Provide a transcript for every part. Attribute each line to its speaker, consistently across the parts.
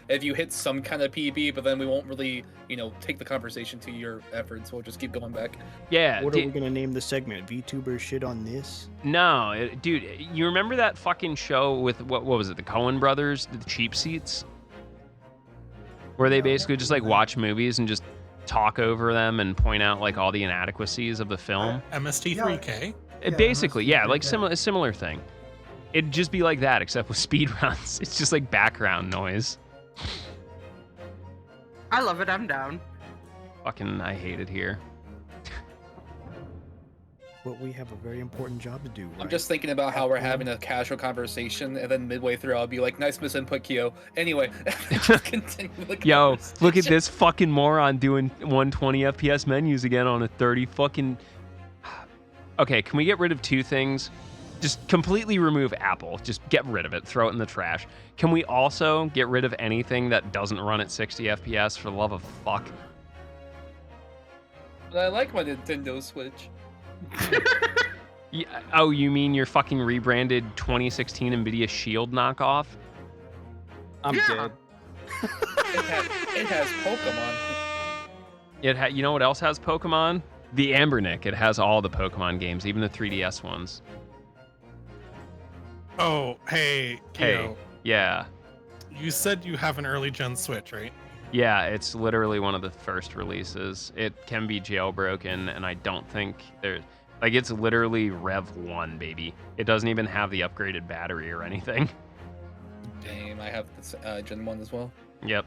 Speaker 1: if you hit some kind of PB, but then we won't really, take the conversation to your efforts. We'll just keep going back.
Speaker 2: Yeah.
Speaker 3: What are we gonna name the segment? VTuber shit on this?
Speaker 2: No, dude, you remember that fucking show with what was it? The Coen brothers, the Cheap Seats, where they basically just like watch movies and just talk over them and point out like all the inadequacies of the film.
Speaker 4: MST3K.
Speaker 2: Basically,
Speaker 5: MST3K.
Speaker 2: yeah, like a similar thing. It'd just be like that, except with speedruns. It's just like background noise.
Speaker 6: I love it. I'm down.
Speaker 2: Fucking, I hate it here.
Speaker 3: But we have a very important job to do. Right?
Speaker 1: I'm just thinking about how we're having a casual conversation, and then midway through, I'll be like, "Nice misinput, Kyo." Anyway, just continue the
Speaker 2: Yo,
Speaker 1: conversation.
Speaker 2: look at this fucking moron doing 120 FPS menus again on a 30 fucking... Okay, can we get rid of two things? Just completely remove Apple. Just get rid of it. Throw it in the trash. Can we also get rid of anything that doesn't run at 60 FPS, for the love of fuck?
Speaker 1: But I like my Nintendo Switch.
Speaker 2: Yeah, oh, you mean your fucking rebranded 2016 NVIDIA Shield knockoff?
Speaker 3: I'm
Speaker 6: Yeah.
Speaker 3: dead.
Speaker 1: It has Pokemon.
Speaker 2: You know what else has Pokemon? The Ambernick. It has all the Pokemon games, even the 3DS ones.
Speaker 4: Oh, hey, Kyo.
Speaker 2: Yeah.
Speaker 4: You said you have an early gen Switch, right?
Speaker 2: Yeah, it's literally one of the first releases. It can be jailbroken, and I don't think there's... Like, it's literally Rev 1, baby. It doesn't even have the upgraded battery or anything.
Speaker 1: Damn, I have this Gen 1 as well.
Speaker 2: Yep.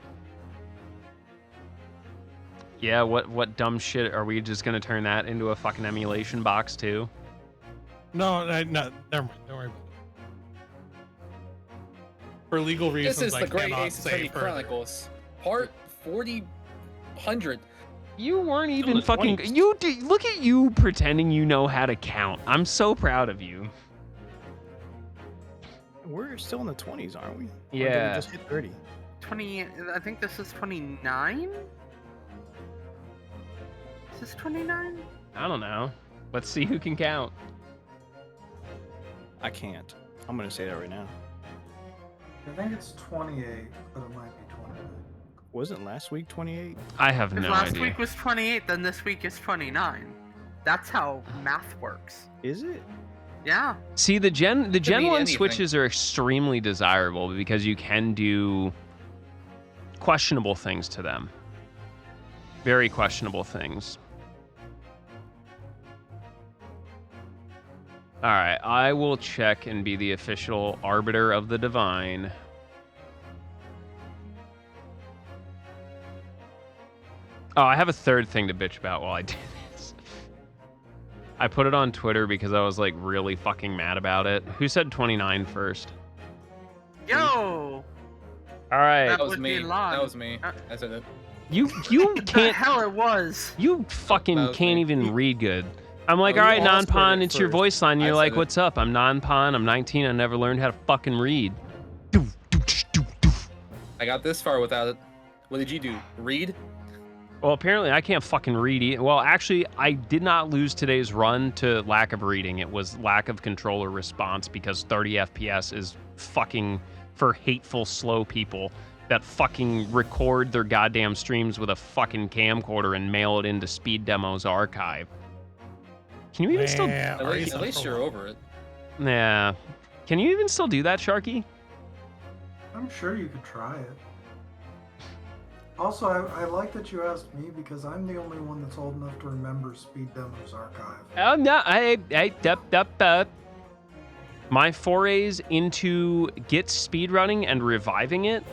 Speaker 2: Yeah, what dumb shit? Are we just gonna turn that into a fucking emulation box, too?
Speaker 4: No, never mind. Don't worry about it. For legal reasons,
Speaker 1: This is
Speaker 4: I
Speaker 1: the Great
Speaker 4: cannot
Speaker 1: Ace
Speaker 4: say
Speaker 1: Attorney
Speaker 4: further.
Speaker 1: Chronicles, part 4000.
Speaker 2: You weren't even
Speaker 3: the
Speaker 2: fucking...
Speaker 3: 20s.
Speaker 2: Look at you pretending you know how to count. I'm so proud of you.
Speaker 3: We're still in the 20s, aren't we? Or did
Speaker 2: Yeah.
Speaker 3: we just hit 30.
Speaker 6: 20. I think this is 29. Is this 29?
Speaker 2: I don't know. Let's see who can count.
Speaker 3: I can't. I'm gonna say that right now.
Speaker 5: I think it's 28, but it might be 29.
Speaker 3: Wasn't last week 28?
Speaker 2: I have
Speaker 6: If
Speaker 2: no
Speaker 6: last
Speaker 2: idea.
Speaker 6: week was 28, then this week is 29. That's how math works.
Speaker 3: Is it?
Speaker 6: Yeah.
Speaker 2: See, the Gen
Speaker 1: mean
Speaker 2: 1
Speaker 1: anything.
Speaker 2: Switches are extremely desirable because you can do questionable things to them. Very questionable things. All right, I will check and be the official arbiter of the divine. Oh, I have a third thing to bitch about while I do this. I put it on Twitter because I was like really fucking mad about it. Who said 29 first?
Speaker 6: Yo.
Speaker 2: All right,
Speaker 6: That
Speaker 1: That was
Speaker 6: would
Speaker 1: me.
Speaker 6: be live.
Speaker 1: That was me. I said it.
Speaker 2: you
Speaker 6: The
Speaker 2: can't
Speaker 6: hell it was.
Speaker 2: you fucking
Speaker 1: That was
Speaker 2: can't
Speaker 1: me.
Speaker 2: even read good. I'm like,
Speaker 1: Oh,
Speaker 2: all
Speaker 1: you
Speaker 2: right,
Speaker 1: almost
Speaker 2: non-pon,
Speaker 1: heard it
Speaker 2: it's your
Speaker 1: first.
Speaker 2: voice line.
Speaker 1: I
Speaker 2: You're
Speaker 1: said
Speaker 2: like,
Speaker 1: it.
Speaker 2: what's up? I'm non-pon. I'm 19. I never learned how to fucking read.
Speaker 1: I got this far without it. What did you do? Read?
Speaker 2: Well, apparently I can't fucking read. Well, actually, I did not lose today's run to lack of reading. It was lack of controller response because 30 FPS is fucking for hateful, slow people that fucking record their goddamn streams with a fucking camcorder and mail it into Speed Demo's archive. Can you even still...
Speaker 4: Yeah,
Speaker 1: At
Speaker 4: are
Speaker 1: least,
Speaker 4: you
Speaker 1: at least
Speaker 4: central?
Speaker 1: you're over it.
Speaker 2: Nah. Can you even still do that, Sharky?
Speaker 5: I'm sure you could try it. Also, I like that you asked me because I'm the only one that's old enough to remember Speed Demo's archive.
Speaker 2: Oh, no. My forays into Git speedrunning and reviving it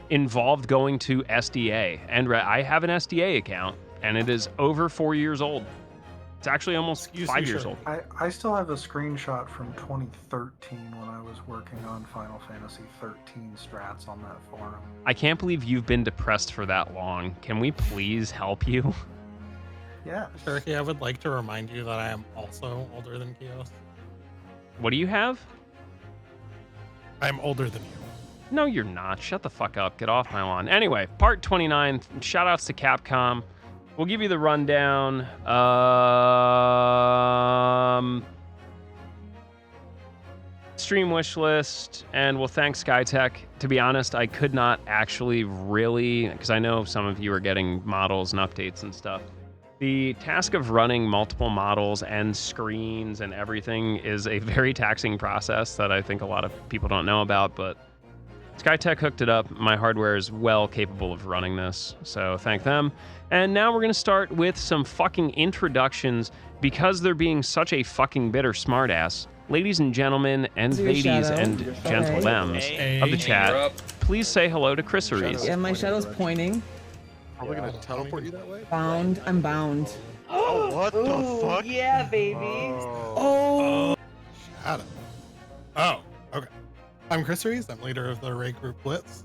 Speaker 2: involved going to SDA. And I have an SDA account, and it is over 4 years old. It's actually almost
Speaker 4: Excuse
Speaker 2: 5
Speaker 4: me,
Speaker 2: years
Speaker 4: sir.
Speaker 2: old.
Speaker 5: I still have a screenshot from 2013 when I was working on Final Fantasy 13 strats on that forum.
Speaker 2: I can't believe you've been depressed for that long. Can we please help you?
Speaker 5: Yeah.
Speaker 4: Sharky, I would like to remind you that I am also older than Kios.
Speaker 2: What do you have?
Speaker 4: I'm older than you.
Speaker 2: No, you're not. Shut the fuck up. Get off my lawn. Anyway, part 29. Shoutouts to Capcom. We'll give you the rundown. stream wish list, and we'll thank SkyTech. To be honest, I could not actually really, because I know some of you are getting models and updates and stuff. The task of running multiple models and screens and everything is a very taxing process that I think a lot of people don't know about, but SkyTech hooked it up. My hardware is well capable of running this, so thank them. And now we're going to start with some fucking introductions because they're being such a fucking bitter smartass. Ladies and gentlemen, and ladies and gentlemen of the chat, please say hello to Chris Aries.
Speaker 7: Yeah, my shadow's pointing.
Speaker 8: Are we gonna teleport you that way?
Speaker 7: Bound. I'm bound.
Speaker 8: Oh, what the fuck?
Speaker 7: Yeah, baby.
Speaker 8: Oh. Shadow. Oh, okay. I'm Chris Rees. I'm leader of the raid group Blitz.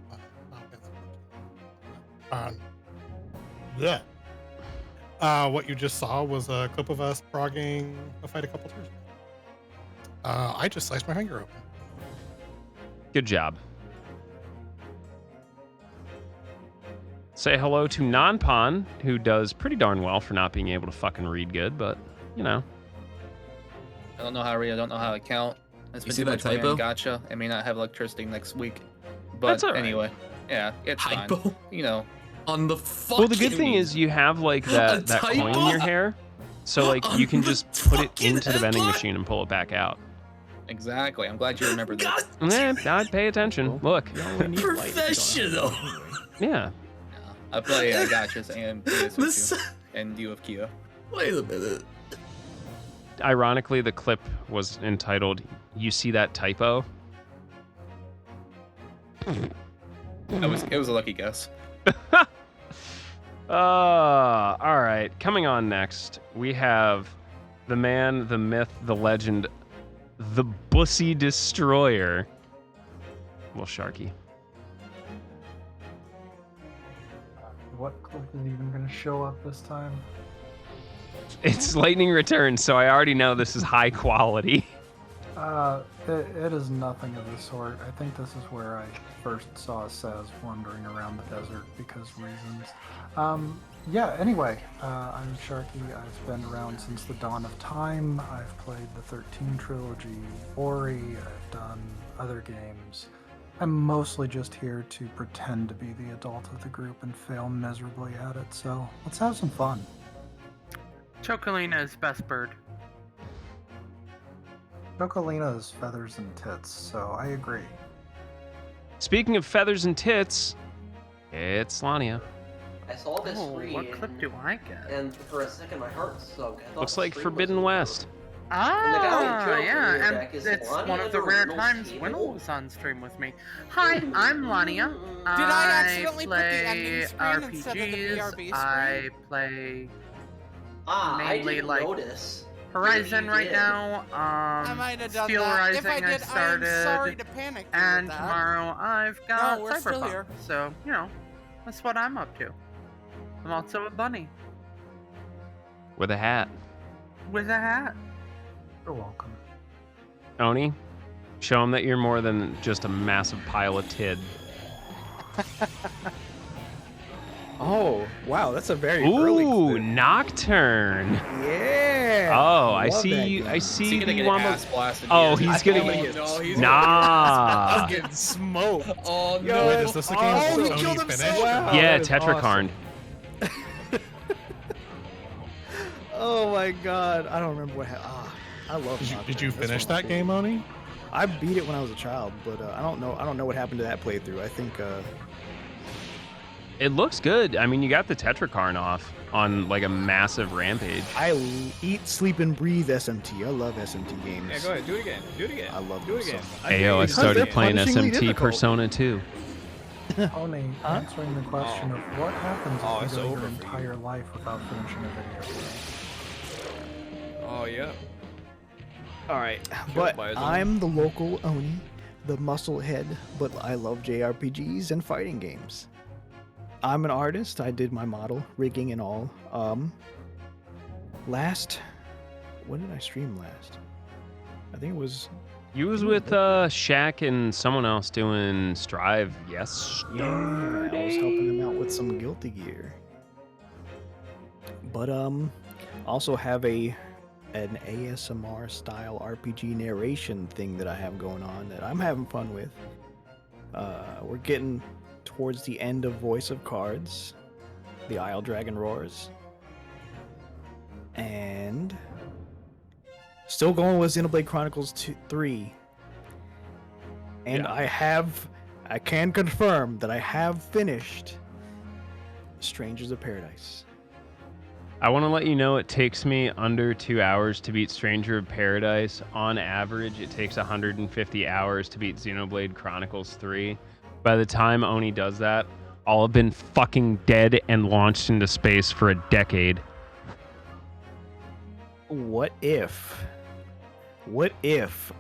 Speaker 8: What you just saw was a clip of us progging a fight a couple turns ago. I just sliced my finger open.
Speaker 2: Good job. Say hello to Nonpon, who does pretty darn well for not being able to fucking read good, but, you know.
Speaker 1: I don't know how to read. I don't know how to count. It's been too much typo? Gotcha. I may not have electricity next week. But
Speaker 2: That's all right.
Speaker 1: Anyway, yeah, it's
Speaker 9: Typo?
Speaker 1: fine. You know.
Speaker 9: On the fucking...
Speaker 2: Well, the good thing is you have, like, that coin in your hair, so, like, you can just put it into the vending machine and pull it back out.
Speaker 1: Exactly. I'm glad you remembered that.
Speaker 2: I'd pay attention. Look.
Speaker 9: Professional.
Speaker 2: Yeah.
Speaker 1: I play Gotchas and PS2, and you of Kia.
Speaker 9: Wait a minute.
Speaker 2: Ironically, the clip was entitled, "You See That Typo?"
Speaker 1: It was a lucky guess.
Speaker 2: All right. Coming on next, we have the man, the myth, the legend, the Bussy Destroyer. Well, Sharky.
Speaker 5: What clip is even going to show up this time?
Speaker 2: It's Lightning Returns, so I already know this is high quality.
Speaker 5: It is nothing of the sort. I think this is where I first saw Saz wandering around the desert because reasons. Yeah, anyway, I'm Sharky. I've been around since the dawn of time. I've played the 13 trilogy, Ori, I've done other games. I'm mostly just here to pretend to be the adult of the group and fail miserably at it, so let's have some fun.
Speaker 6: Chocolina is best bird.
Speaker 5: Chocolina is feathers and tits, so I agree.
Speaker 2: Speaking of feathers and tits, it's Lania.
Speaker 10: I saw this screen.
Speaker 6: What clip do I get?
Speaker 10: And for a second, my heart sunk. I thought
Speaker 2: Looks
Speaker 10: the
Speaker 2: like
Speaker 10: stream
Speaker 2: Forbidden
Speaker 10: was
Speaker 2: West.
Speaker 6: Ah, yeah, and
Speaker 10: deck is
Speaker 6: it's
Speaker 10: Lania
Speaker 6: one of the
Speaker 10: the
Speaker 6: rare
Speaker 10: most
Speaker 6: times
Speaker 10: capable?
Speaker 6: Winnow was on stream with me. Hi, I'm Lania.
Speaker 11: Did I accidentally put the
Speaker 6: play
Speaker 11: ending screen instead of the BRB screen?
Speaker 6: I play
Speaker 10: I
Speaker 6: mainly
Speaker 10: didn't
Speaker 6: like
Speaker 10: notice.
Speaker 6: Horizon
Speaker 10: Maybe you
Speaker 6: right
Speaker 10: did.
Speaker 6: now.
Speaker 11: I might have done
Speaker 6: Steel
Speaker 11: that.
Speaker 6: Rising
Speaker 11: If I did,
Speaker 6: I started,
Speaker 11: I'm sorry to panic you
Speaker 6: and
Speaker 11: with that.
Speaker 6: tomorrow I've got
Speaker 11: No, we're still
Speaker 6: Cyberpunk.
Speaker 11: here.
Speaker 6: So, you know, that's what I'm up to. I'm also a bunny
Speaker 2: With a hat.
Speaker 6: with a hat.
Speaker 5: You're welcome.
Speaker 2: Oni, show him that you're more than just a massive pile of tid.
Speaker 3: Oh, wow, that's a very early
Speaker 2: Ooh,
Speaker 3: clip.
Speaker 2: Nocturne.
Speaker 3: Yeah.
Speaker 2: Oh, I
Speaker 3: love
Speaker 2: see
Speaker 3: that
Speaker 2: you.
Speaker 3: game.
Speaker 2: I
Speaker 1: Is
Speaker 2: see
Speaker 1: he gonna
Speaker 2: the
Speaker 1: get
Speaker 2: Wamba.
Speaker 1: ass blasted
Speaker 2: Oh,
Speaker 1: here?
Speaker 2: he's gonna
Speaker 1: Oh,
Speaker 2: get.
Speaker 1: no, he's
Speaker 2: Nah.
Speaker 3: I'm getting smoked.
Speaker 1: Oh
Speaker 3: Yo,
Speaker 1: no!
Speaker 8: Wait, is this the game
Speaker 3: oh, he
Speaker 8: Sony
Speaker 3: killed
Speaker 8: finished?
Speaker 3: himself. Wow,
Speaker 2: Yeah,
Speaker 3: that is
Speaker 2: Tetrakarn.
Speaker 3: awesome. Oh my god, I don't remember what happened. I love Nocturne.
Speaker 8: Did you
Speaker 3: That's
Speaker 8: finish
Speaker 3: one of
Speaker 8: that
Speaker 3: my
Speaker 8: game, Oni?
Speaker 3: I beat it when I was a child, but I don't know what happened to that playthrough. I think
Speaker 2: It looks good. I mean, you got the Tetrakarn off on like a massive rampage.
Speaker 3: I eat, sleep, and breathe SMT. I love SMT games.
Speaker 12: Yeah, go ahead. Do it again. Do it again.
Speaker 3: I love
Speaker 12: Do it
Speaker 3: them
Speaker 12: again.
Speaker 3: so
Speaker 2: Hey, yo, I
Speaker 3: Because
Speaker 2: started
Speaker 3: they're
Speaker 2: playing
Speaker 3: punishingly
Speaker 2: SMT
Speaker 3: difficult.
Speaker 2: Persona 2.
Speaker 5: Only answering the question of what happens
Speaker 12: Oh,
Speaker 5: if
Speaker 12: it's
Speaker 5: you go
Speaker 12: over
Speaker 5: your
Speaker 12: for you.
Speaker 5: entire life without finishing a video game.
Speaker 12: Oh, yeah.
Speaker 3: All right,
Speaker 12: Killed
Speaker 3: but
Speaker 12: by his own.
Speaker 3: I'm the local Oni, the muscle head, but I love JRPGs and fighting games. I'm an artist. I did my model rigging and all. When did I stream last? I think it was.
Speaker 2: You was with Shaq and someone else doing Strive. Yes.
Speaker 3: Yeah, I was helping him out with some Guilty Gear. But also have a an ASMR style RPG narration thing that I have going on that I'm having fun with. We're getting towards the end of Voice of Cards, the Isle Dragon Roars, and still going with Xenoblade Chronicles 3. And
Speaker 2: Yeah.
Speaker 3: I can confirm that I have finished Strangers of Paradise.
Speaker 2: I want to let you know it takes me under 2 hours to beat Stranger of Paradise. On average, it takes 150 hours to beat Xenoblade Chronicles 3. By the time Oni does that, I'll have been fucking dead and launched into space for a decade.
Speaker 3: What if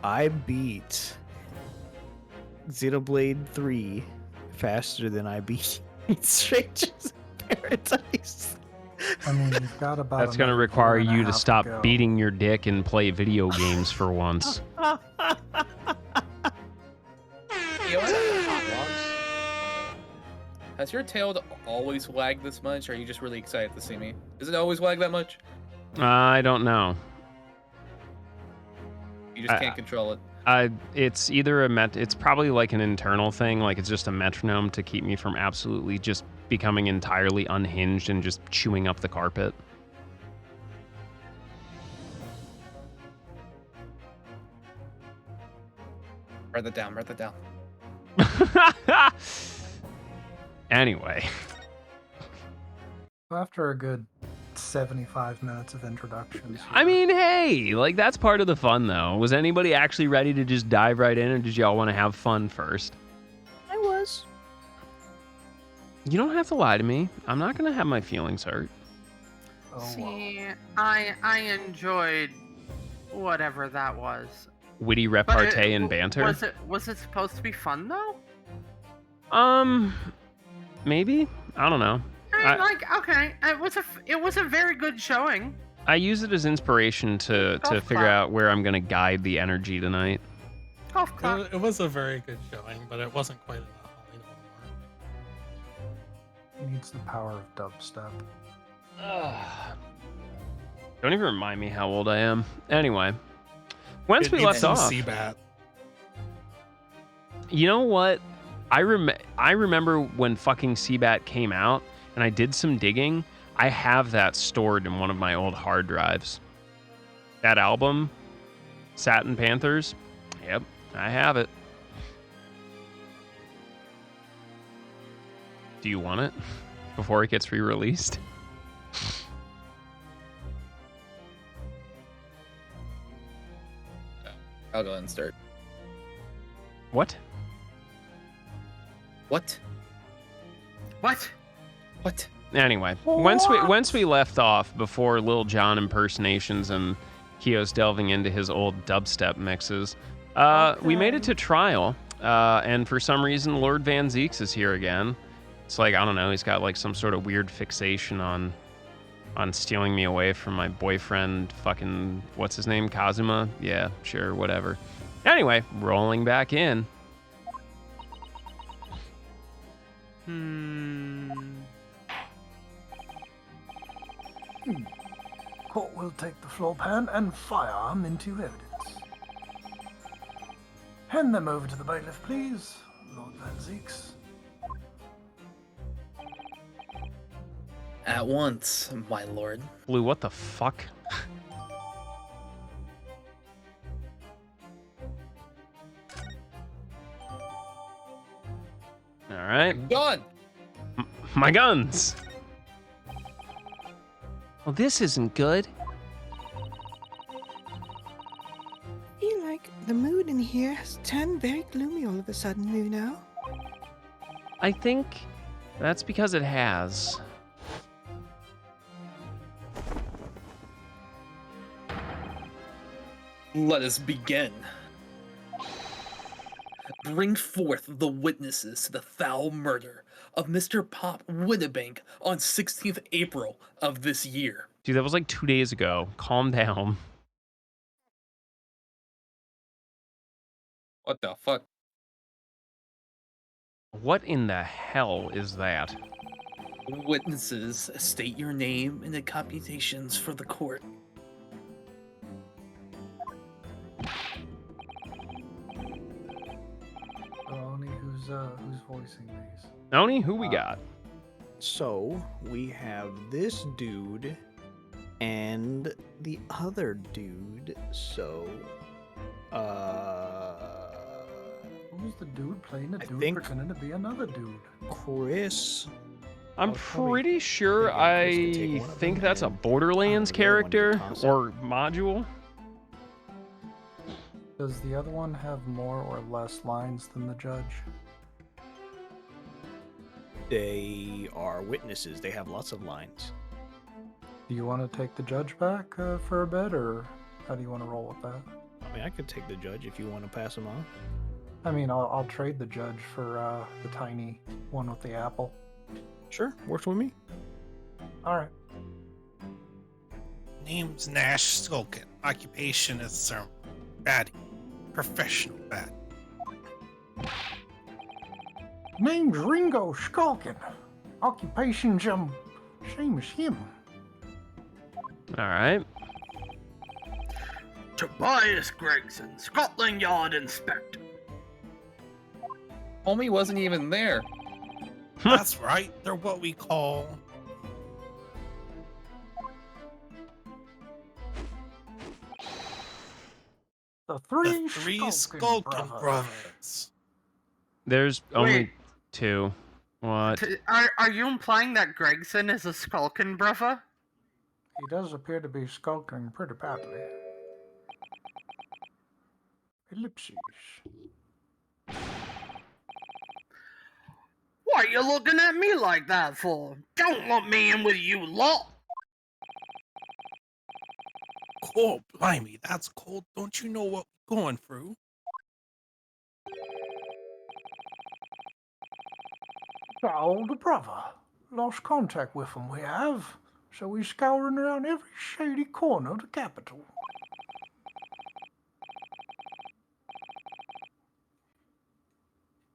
Speaker 3: I beat Xenoblade 3 faster than I beat Strangers of Paradise?
Speaker 5: I mean, you've got about.
Speaker 2: That's going to require you to stop beating your dick and play video games for once.
Speaker 1: Yo, I got hot logs. Has your tail always wagged this much, or are you just really excited to see me? Does it always wag that much?
Speaker 2: I don't know.
Speaker 1: You just can't control it.
Speaker 2: It's either it's probably like an internal thing, like it's just a metronome to keep me from absolutely just becoming entirely unhinged and just chewing up the carpet.
Speaker 1: Write that down. Write that down.
Speaker 2: Anyway.
Speaker 5: After a good 75 minutes of introductions.
Speaker 2: I mean, hey, like that's part of the fun though. Was anybody actually ready to just dive right in, or did y'all want to have fun first?
Speaker 3: I was.
Speaker 2: You don't have to lie to me. I'm not gonna have my feelings hurt.
Speaker 6: See, I enjoyed whatever that was.
Speaker 2: Witty repartee and banter.
Speaker 6: Was it supposed to be fun though?
Speaker 2: Maybe. I don't know.
Speaker 6: I mean, okay, it was a very good showing.
Speaker 2: I use it as inspiration to figure out where I'm gonna guide the energy tonight.
Speaker 6: Golf clap.
Speaker 8: It was a very good showing, but it wasn't quite enough.
Speaker 5: Needs the power of dubstep.
Speaker 2: Don't even remind me how old I am. Anyway, once we left off,
Speaker 8: Seabat.
Speaker 2: you know what? I remember when fucking Seabat came out, and I did some digging. I have that stored in one of my old hard drives. That album, Satin Panthers. Yep, I have it. Do you want it before it gets re-released?
Speaker 1: I'll go ahead and start.
Speaker 2: What?
Speaker 1: What?
Speaker 6: What?
Speaker 1: What?
Speaker 2: Anyway, once we left off before Lil Jon impersonations and Kio's delving into his old dubstep mixes, we made it to trial, and for some reason Lord Van Zeeks is here again. It's like, I don't know, he's got like some sort of weird fixation on stealing me away from my boyfriend, fucking, what's his name, Kazuma? Yeah, sure, whatever. Anyway, rolling back in.
Speaker 5: Court will take the floor pan and firearm into evidence. Hand them over to the bailiff, please, Lord Van Zeeks.
Speaker 1: At once, my lord.
Speaker 2: Blue, what the fuck? All right.
Speaker 1: Gun!
Speaker 2: My guns! Well, this isn't good.
Speaker 12: I feel like the mood in here has turned very gloomy all of a sudden, you know?
Speaker 2: I think that's because it has.
Speaker 1: Let us begin. Bring forth the witnesses to the foul murder of Mr. Pop Winnebank on 16th April of this year.
Speaker 2: Dude, that was like 2 days ago. Calm down.
Speaker 1: What the fuck?
Speaker 2: What in the hell is that?
Speaker 1: Witnesses, state your name and the computations for the court.
Speaker 5: voicing these.
Speaker 2: Oni, who we got?
Speaker 3: So we have this dude and the other dude. So,
Speaker 5: who's the dude playing a
Speaker 3: I
Speaker 5: dude
Speaker 3: think-
Speaker 5: pretending to be another dude?
Speaker 3: Chris.
Speaker 2: I'm
Speaker 3: Oh, tell me.
Speaker 2: pretty sure
Speaker 3: Thinking Chris could take
Speaker 2: I
Speaker 3: one of
Speaker 2: think
Speaker 3: them,
Speaker 2: that's a
Speaker 3: and
Speaker 2: Borderlands
Speaker 3: the other one is a
Speaker 2: character
Speaker 3: concept.
Speaker 2: or module.
Speaker 5: Does the other one have more or less lines than the judge?
Speaker 3: They are witnesses. They have lots of lines.
Speaker 5: Do you want to take the judge back for a bit, or how do you want to roll with that?
Speaker 3: I mean, I could take the judge if you want to pass him on.
Speaker 5: I mean, I'll trade the judge for the tiny one with the apple.
Speaker 3: Sure, works with me.
Speaker 5: All right.
Speaker 8: Name's Nash Skulkin. Occupation is baddie. Professional baddie.
Speaker 5: Name's Ringo Skulkin. Occupation's same as him.
Speaker 2: All right.
Speaker 6: Tobias Gregson, Scotland Yard Inspector.
Speaker 1: Homie wasn't even there.
Speaker 8: That's right. They're what we call
Speaker 5: The three,
Speaker 8: the three
Speaker 5: Skulkin
Speaker 8: Skulkin
Speaker 5: brothers.
Speaker 8: brothers.
Speaker 2: There's only
Speaker 6: Wait.
Speaker 2: 2. What?
Speaker 6: Are you implying that Gregson is a Skulkin brother?
Speaker 5: He does appear to be skulking pretty badly. Ellipses.
Speaker 6: What are you looking at me like that for? Don't lump me in with you lot.
Speaker 8: Oh, blimey, that's cold. Don't you know what we're going through?
Speaker 5: Our older brother. Lost contact with him, we have. So we're scouring around every shady corner of the capital.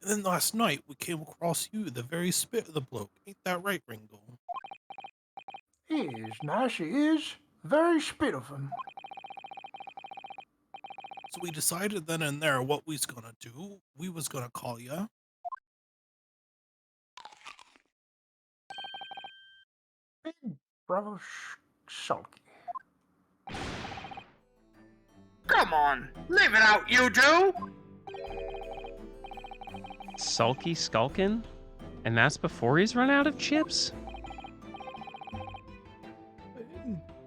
Speaker 8: And then last night we came across you, the very spit of the bloke. Ain't that right, Ringo?
Speaker 5: He is, nice he is. Very spit of him.
Speaker 8: So we decided then and there what we's gonna do. We was gonna call ya.
Speaker 5: Big brother Sulky.
Speaker 6: Come on, leave it out, you two.
Speaker 2: Sulky Skulkin? And that's before he's run out of chips?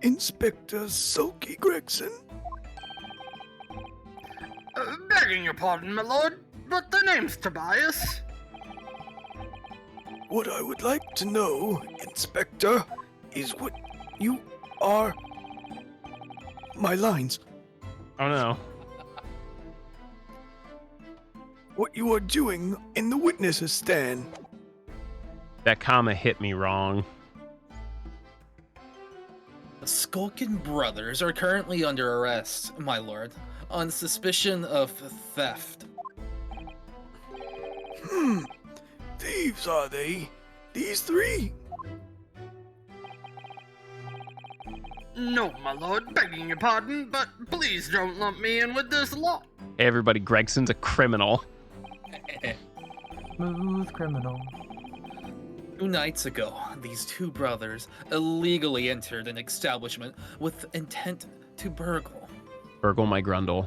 Speaker 3: Inspector Sulky Gregson.
Speaker 6: Begging your pardon, my lord, but the name's Tobias.
Speaker 3: What I would like to know, Inspector, is what you are. My lines.
Speaker 2: Oh no.
Speaker 3: What you are doing in the witnesses stand.
Speaker 2: That comma hit me wrong.
Speaker 1: The Skulkin brothers are currently under arrest, my lord, on suspicion of theft.
Speaker 3: Thieves, are they? These three?
Speaker 6: No, my lord, begging your pardon, but please don't lump me in with this lot.
Speaker 2: Hey everybody, Gregson's a criminal.
Speaker 5: Smooth criminal.
Speaker 1: 2 nights ago, these 2 brothers illegally entered an establishment with intent to burgle.
Speaker 2: Burgle my grundle.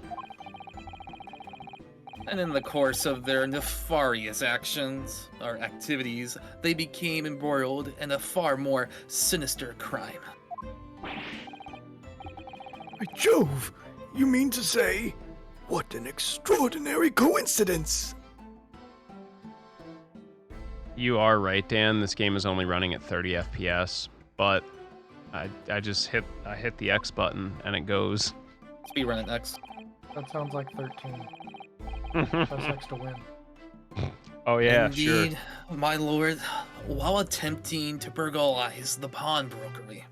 Speaker 1: And in the course of their nefarious actions or activities, they became embroiled in a far more sinister crime.
Speaker 3: By Jove! You mean to say, what an extraordinary coincidence!
Speaker 2: You are right, Dan. This game is only running at 30 FPS, but I just hit the X button and it goes.
Speaker 1: Speedrun it next.
Speaker 5: That sounds like 13. That's X to win.
Speaker 2: Oh yeah,
Speaker 1: Indeed,
Speaker 2: sure.
Speaker 1: my lord, while attempting to burglarize the pawnbrokery,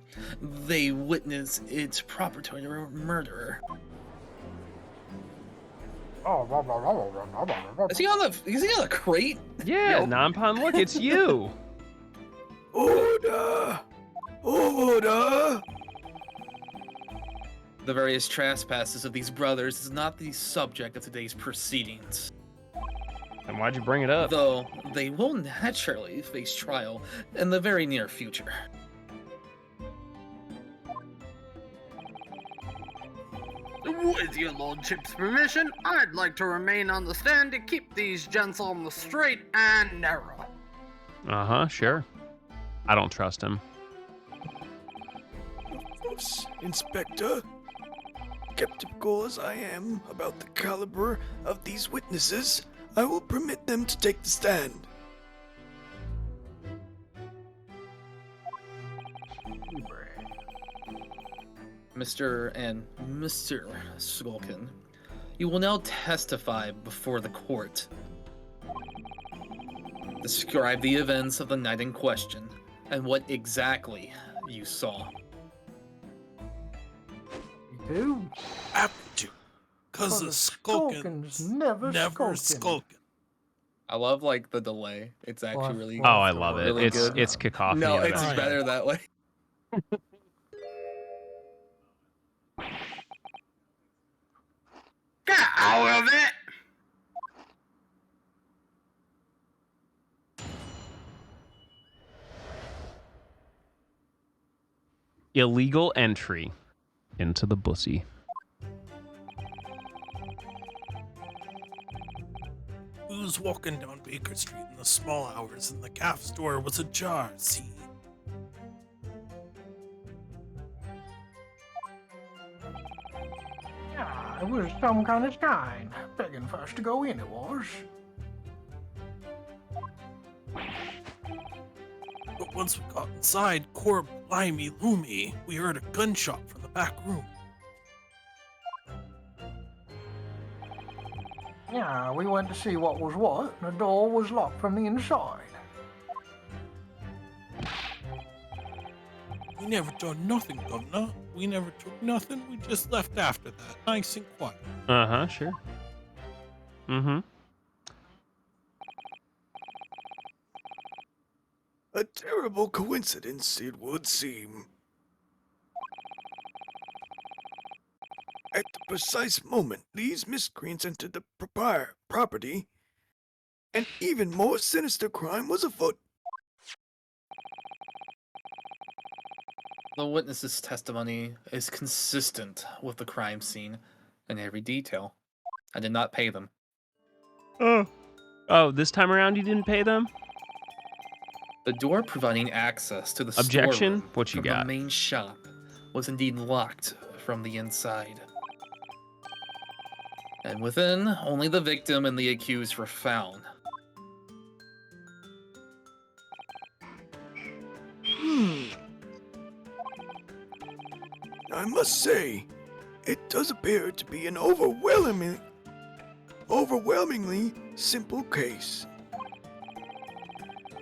Speaker 1: they witnessed its proprietor murderer. Is he on the crate?
Speaker 2: Yeah, Nampan, look, it's you.
Speaker 3: Order! Order!
Speaker 1: The various trespasses of these brothers is not the subject of today's proceedings.
Speaker 2: Then why'd you bring it up?
Speaker 1: Though they will naturally face trial in the very near future.
Speaker 6: With your lordship's permission, I'd like to remain on the stand to keep these gents on the straight and narrow.
Speaker 2: Uh-huh, sure. I don't trust him.
Speaker 3: Oops, Inspector. Skeptical as I am about the caliber of these witnesses, I will permit them to take the stand.
Speaker 1: Mr. and Mr. Skulkin, you will now testify before the court. Describe the events of the night in question and what exactly you saw.
Speaker 5: You
Speaker 8: Have to. Cause
Speaker 5: the
Speaker 8: the skulking
Speaker 5: Skulkin's never
Speaker 8: skulking.
Speaker 1: I love like the delay. It's actually really
Speaker 2: Oh, I love it.
Speaker 1: really good.
Speaker 2: It's cacophony.
Speaker 1: No,
Speaker 2: of
Speaker 1: it's
Speaker 2: it.
Speaker 1: better that way.
Speaker 6: Get out of it!
Speaker 2: Illegal entry into the bussy.
Speaker 8: We was walking down Baker Street in the small hours and the calf's door was ajar, see?
Speaker 5: Yeah, it was some kind of sign begging for us to go in, it was.
Speaker 8: But once we got inside, core blimey loomy, we heard a gunshot from the back room.
Speaker 5: Yeah, we went to see what was what, and the door was locked from the inside.
Speaker 8: We never done nothing, Governor. We never took nothing. We just left after that, nice and quiet.
Speaker 2: Uh-huh, sure. Mm-hmm.
Speaker 3: A terrible coincidence, it would seem. At the precise moment these miscreants entered the property, an even more sinister crime was afoot.
Speaker 1: The witness's testimony is consistent with the crime scene in every detail. I did not pay them.
Speaker 2: Oh, this time around you didn't pay them?
Speaker 1: The door providing access to the
Speaker 2: Objection?
Speaker 1: storeroom
Speaker 2: What you
Speaker 1: from
Speaker 2: got?
Speaker 1: the main shop was indeed locked from the inside. And within, only the victim and the accused were found.
Speaker 3: I must say, it does appear to be an overwhelmingly simple case.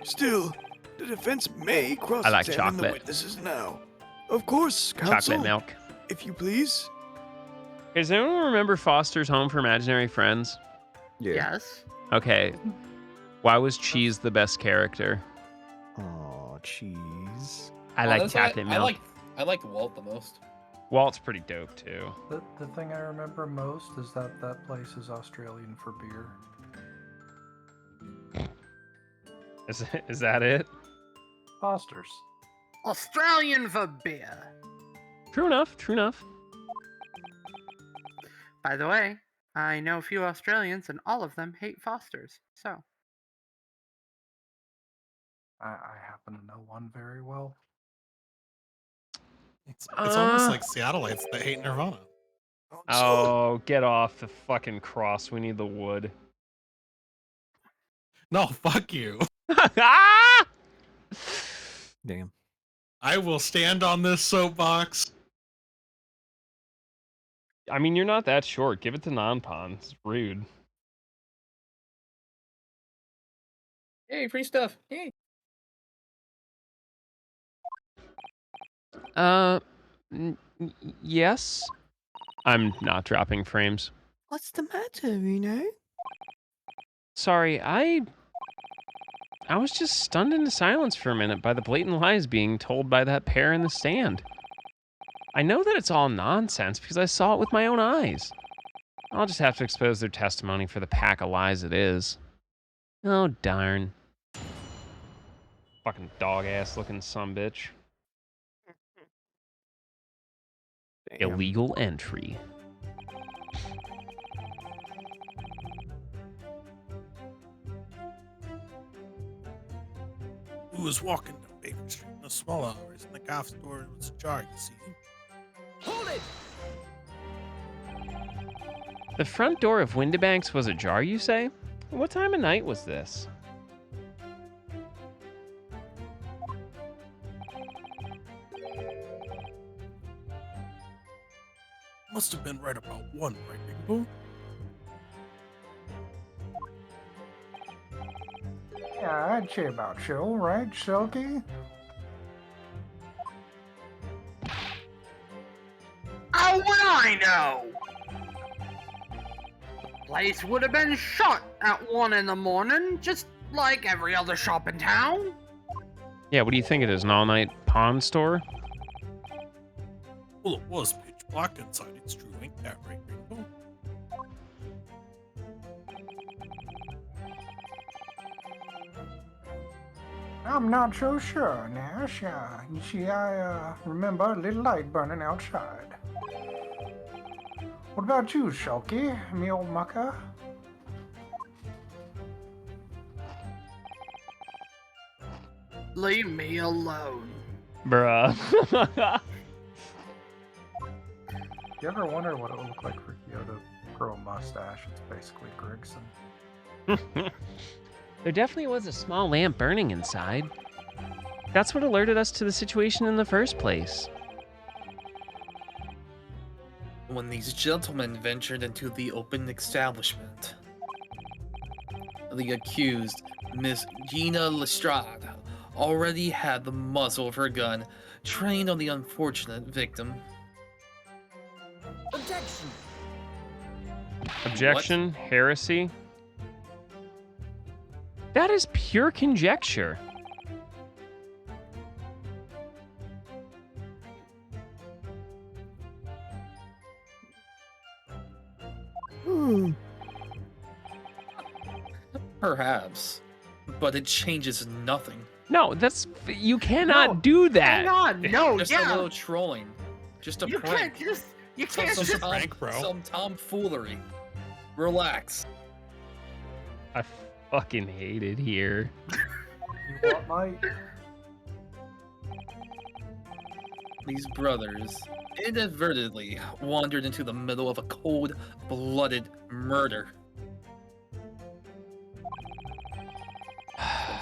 Speaker 3: Still, the defense may cross-examine the
Speaker 2: chocolate.
Speaker 3: witnesses now. Of course, counsel.
Speaker 2: Chocolate milk.
Speaker 3: If you please.
Speaker 2: Does anyone remember Foster's Home for Imaginary Friends?
Speaker 6: Yes.
Speaker 2: Okay. Why was Cheese the best character?
Speaker 3: Oh, cheese.
Speaker 2: I like
Speaker 1: Honestly,
Speaker 2: chocolate milk.
Speaker 1: I liked Walt the most.
Speaker 2: Walt's pretty dope, too.
Speaker 5: The thing I remember most is that that place is Australian for beer.
Speaker 2: Is that it?
Speaker 5: Foster's.
Speaker 6: Australian for beer.
Speaker 2: True enough, true enough.
Speaker 6: By the way, I know a few Australians and all of them hate Foster's, so.
Speaker 5: I happen to know one very well.
Speaker 8: It's almost like Seattleites that hate Nirvana.
Speaker 2: Oh, get off the fucking cross. We need the wood.
Speaker 8: No, fuck you.
Speaker 3: Damn.
Speaker 8: I will stand on this soapbox.
Speaker 2: I mean, you're not that short. Give it to Non-Pon. It's rude.
Speaker 1: Hey, free stuff. Hey.
Speaker 2: Yes? I'm not dropping frames.
Speaker 12: What's the matter, Reno?
Speaker 2: Sorry, I was just stunned into silence for a minute by the blatant lies being told by that pair in the stand. I know that it's all nonsense because I saw it with my own eyes. I'll just have to expose their testimony for the pack of lies it is. Oh, darn. Fucking dog-ass looking sumbitch.
Speaker 3: Damn.
Speaker 2: Illegal entry.
Speaker 8: Who was walking down Baker Street in the small hours in the golf store with a jar, you see?
Speaker 11: Hold it!
Speaker 2: The front door of Windibanks was ajar, you say? What time of night was this?
Speaker 8: Must have been right about 1, right, Bingo?
Speaker 5: Yeah, I'd say about so, right, Silky?
Speaker 6: How would I know? The place would have been shut at 1 in the morning, just like every other shop in town.
Speaker 2: Yeah, what do you think it is? An all-night pawn store?
Speaker 8: Well, it was pitch black inside. It's true, ain't that right, Bingo?
Speaker 5: I'm not so sure, Nash. You see, I remember a little light burning outside. What about you, Shulky, me old mucker?
Speaker 6: Leave me alone.
Speaker 2: Bruh.
Speaker 5: You ever wonder what it would look like for Kyo to grow a mustache? It's basically Grigson.
Speaker 2: There definitely was a small lamp burning inside. That's what alerted us to the situation in the first place.
Speaker 1: When these gentlemen ventured into the open establishment, the accused, Miss Gina Lestrade, already had the muzzle of her gun trained on the unfortunate victim.
Speaker 11: Objection!
Speaker 2: Objection? Heresy? That is pure conjecture.
Speaker 1: Perhaps, but it changes nothing.
Speaker 2: No, that's... You cannot do that.
Speaker 6: Hang on, no,
Speaker 1: Just
Speaker 6: yeah.
Speaker 1: a little trolling. Just a
Speaker 6: You
Speaker 1: prank.
Speaker 6: can't just. You
Speaker 1: Some-
Speaker 6: can't
Speaker 1: some,
Speaker 6: just.
Speaker 1: tom-
Speaker 8: prank, bro.
Speaker 1: Some tomfoolery. Relax.
Speaker 2: I fucking hate it here.
Speaker 5: You what, mate?
Speaker 1: These brothers inadvertently wandered into the middle of a cold-blooded murder.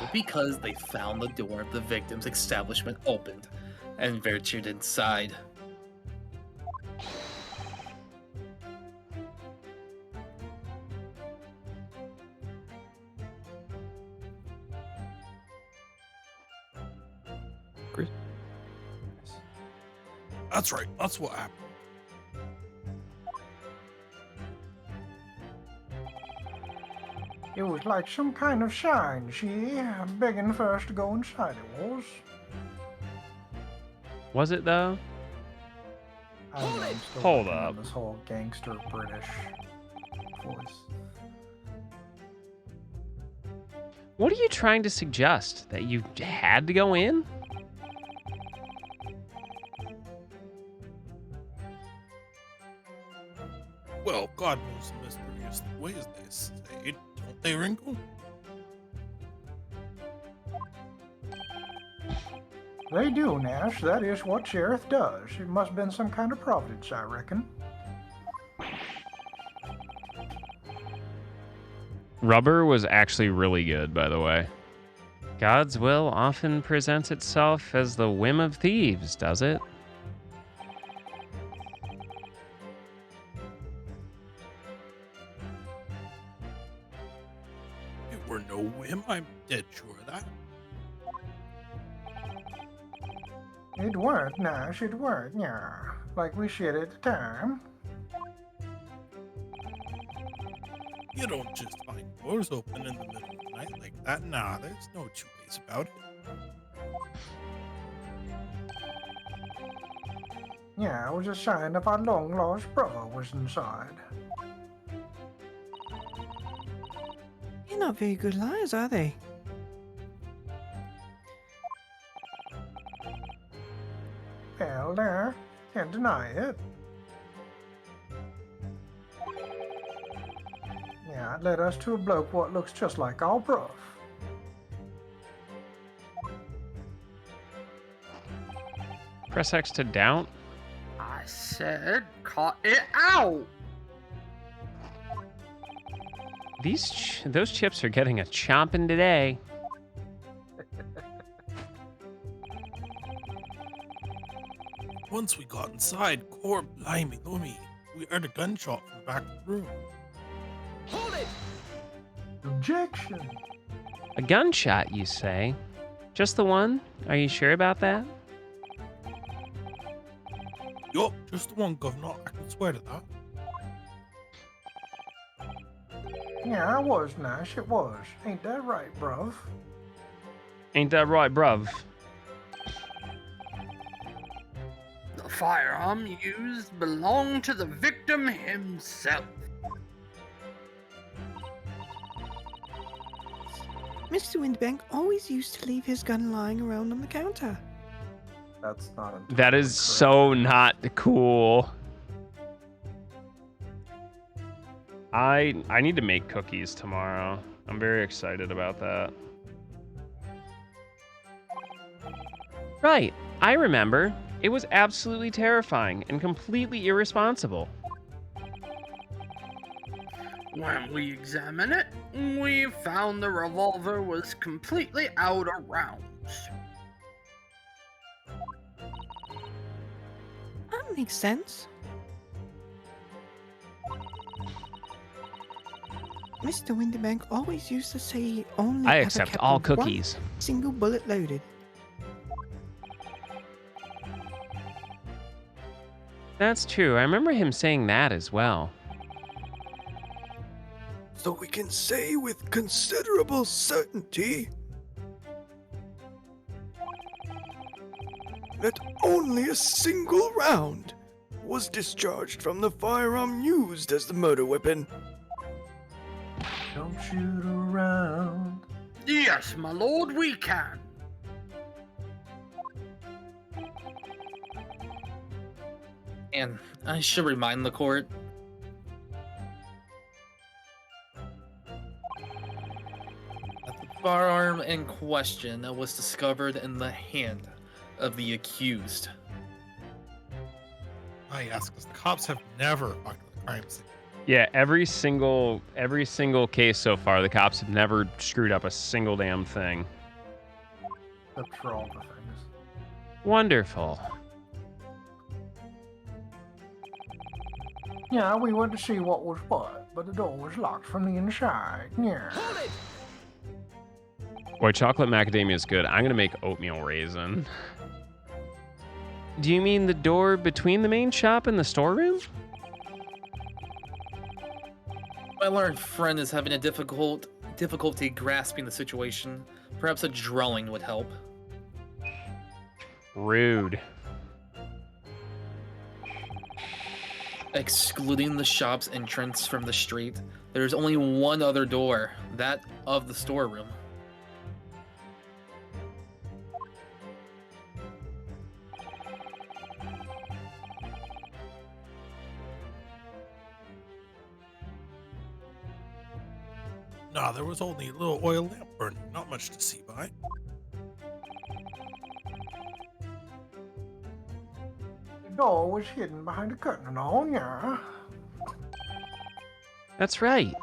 Speaker 1: Simply because they found the door of the victim's establishment opened and ventured inside.
Speaker 8: That's right. That's what happened.
Speaker 5: It was like some kind of sign, she begging for us to go inside it was.
Speaker 2: Was it, though?
Speaker 5: I don't know, I'm still
Speaker 2: Hold
Speaker 5: working on
Speaker 2: up.
Speaker 5: this whole gangster British voice.
Speaker 2: What are you trying to suggest? That you had to go in?
Speaker 8: Well, God knows the mysterious ways they say, don't they, Wrinkle?
Speaker 5: They do, Nash. That is what Sheriff does. It must have been some kind of providence, I reckon.
Speaker 2: Rubber was actually really good, by the way. God's will often presents itself as the whim of thieves, does it?
Speaker 8: It were no whim. I'm dead sure of that.
Speaker 5: It weren't, Nash. It weren't, yeah. Like we said at the time.
Speaker 8: You don't just find doors open in the middle of the night like that. Nah, there's no two ways about it.
Speaker 5: Yeah, it was a sign of our long-lost brother was inside.
Speaker 12: They're not very good liars, are they?
Speaker 5: Well, there. Can't deny it. Yeah, it led us to a bloke what looks just like our bruv.
Speaker 2: Press X to down.
Speaker 6: I said, cut it out.
Speaker 2: Those chips are getting a chomping today.
Speaker 8: Once we got inside, core blimey, Lumi, we heard a gunshot from the back of the room.
Speaker 11: Hold it!
Speaker 5: Objection.
Speaker 2: A gunshot, you say? Just the one? Are you sure about that?
Speaker 8: Yup, just the one, governor. I can swear to that.
Speaker 5: Yeah, it was nice. It was. Ain't that right, bruv?
Speaker 2: Ain't that right, bruv?
Speaker 6: The firearm used belonged to the victim himself.
Speaker 12: Mr. Windbank always used to leave his gun lying around on the counter.
Speaker 5: That's not entirely
Speaker 2: That is
Speaker 5: correct.
Speaker 2: so not cool. I need to make cookies tomorrow. I'm very excited about that. Right, I remember. It was absolutely terrifying and completely irresponsible.
Speaker 6: When we examined it, we found the revolver was completely out of rounds.
Speaker 12: That makes sense. Mr. Winterbank always used to say he only
Speaker 2: I
Speaker 12: ever
Speaker 2: accept
Speaker 12: kept
Speaker 2: all
Speaker 12: one
Speaker 2: cookies.
Speaker 12: single bullet loaded.
Speaker 2: That's true. I remember him saying that as well.
Speaker 3: So we can say with considerable certainty that only a single round was discharged from the firearm used as the murder weapon.
Speaker 5: Don't shoot around.
Speaker 6: Yes, my lord, we can.
Speaker 1: And I should remind the court that the firearm in question was discovered in the hand of the accused.
Speaker 8: Yes, because the cops have never fucked with the crime scene.
Speaker 2: Yeah, every single case so far, the cops have never screwed up a single damn thing.
Speaker 5: Except for all the things.
Speaker 2: Wonderful.
Speaker 5: Yeah, we went to see what was what, but the door was locked from the inside. Yeah.
Speaker 2: Boy, chocolate macadamia is good. I'm gonna make oatmeal raisin. Do you mean the door between the main shop and the storeroom?
Speaker 1: My learned friend is having a difficulty grasping the situation. Perhaps a drawing would help.
Speaker 2: Rude.
Speaker 1: Excluding the shop's entrance from the street, there's only one other door, that of the storeroom.
Speaker 8: Nah, there was only a little oil lamp burning, not much to see by.
Speaker 5: The door was hidden behind a curtain and all, yeah.
Speaker 2: That's right.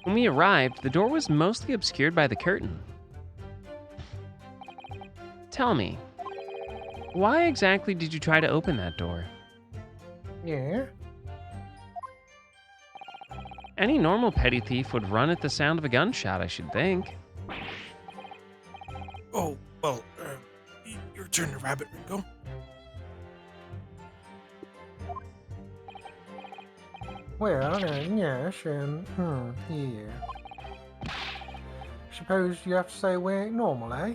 Speaker 2: When we arrived, the door was mostly obscured by the curtain. Tell me, why exactly did you try to open that door?
Speaker 5: Yeah.
Speaker 2: Any normal petty thief would run at the sound of a gunshot, I should think.
Speaker 8: Oh, well, your turn to rabbit, Ringo.
Speaker 5: Well, yes, yeah. Suppose you have to say we ain't normal, eh?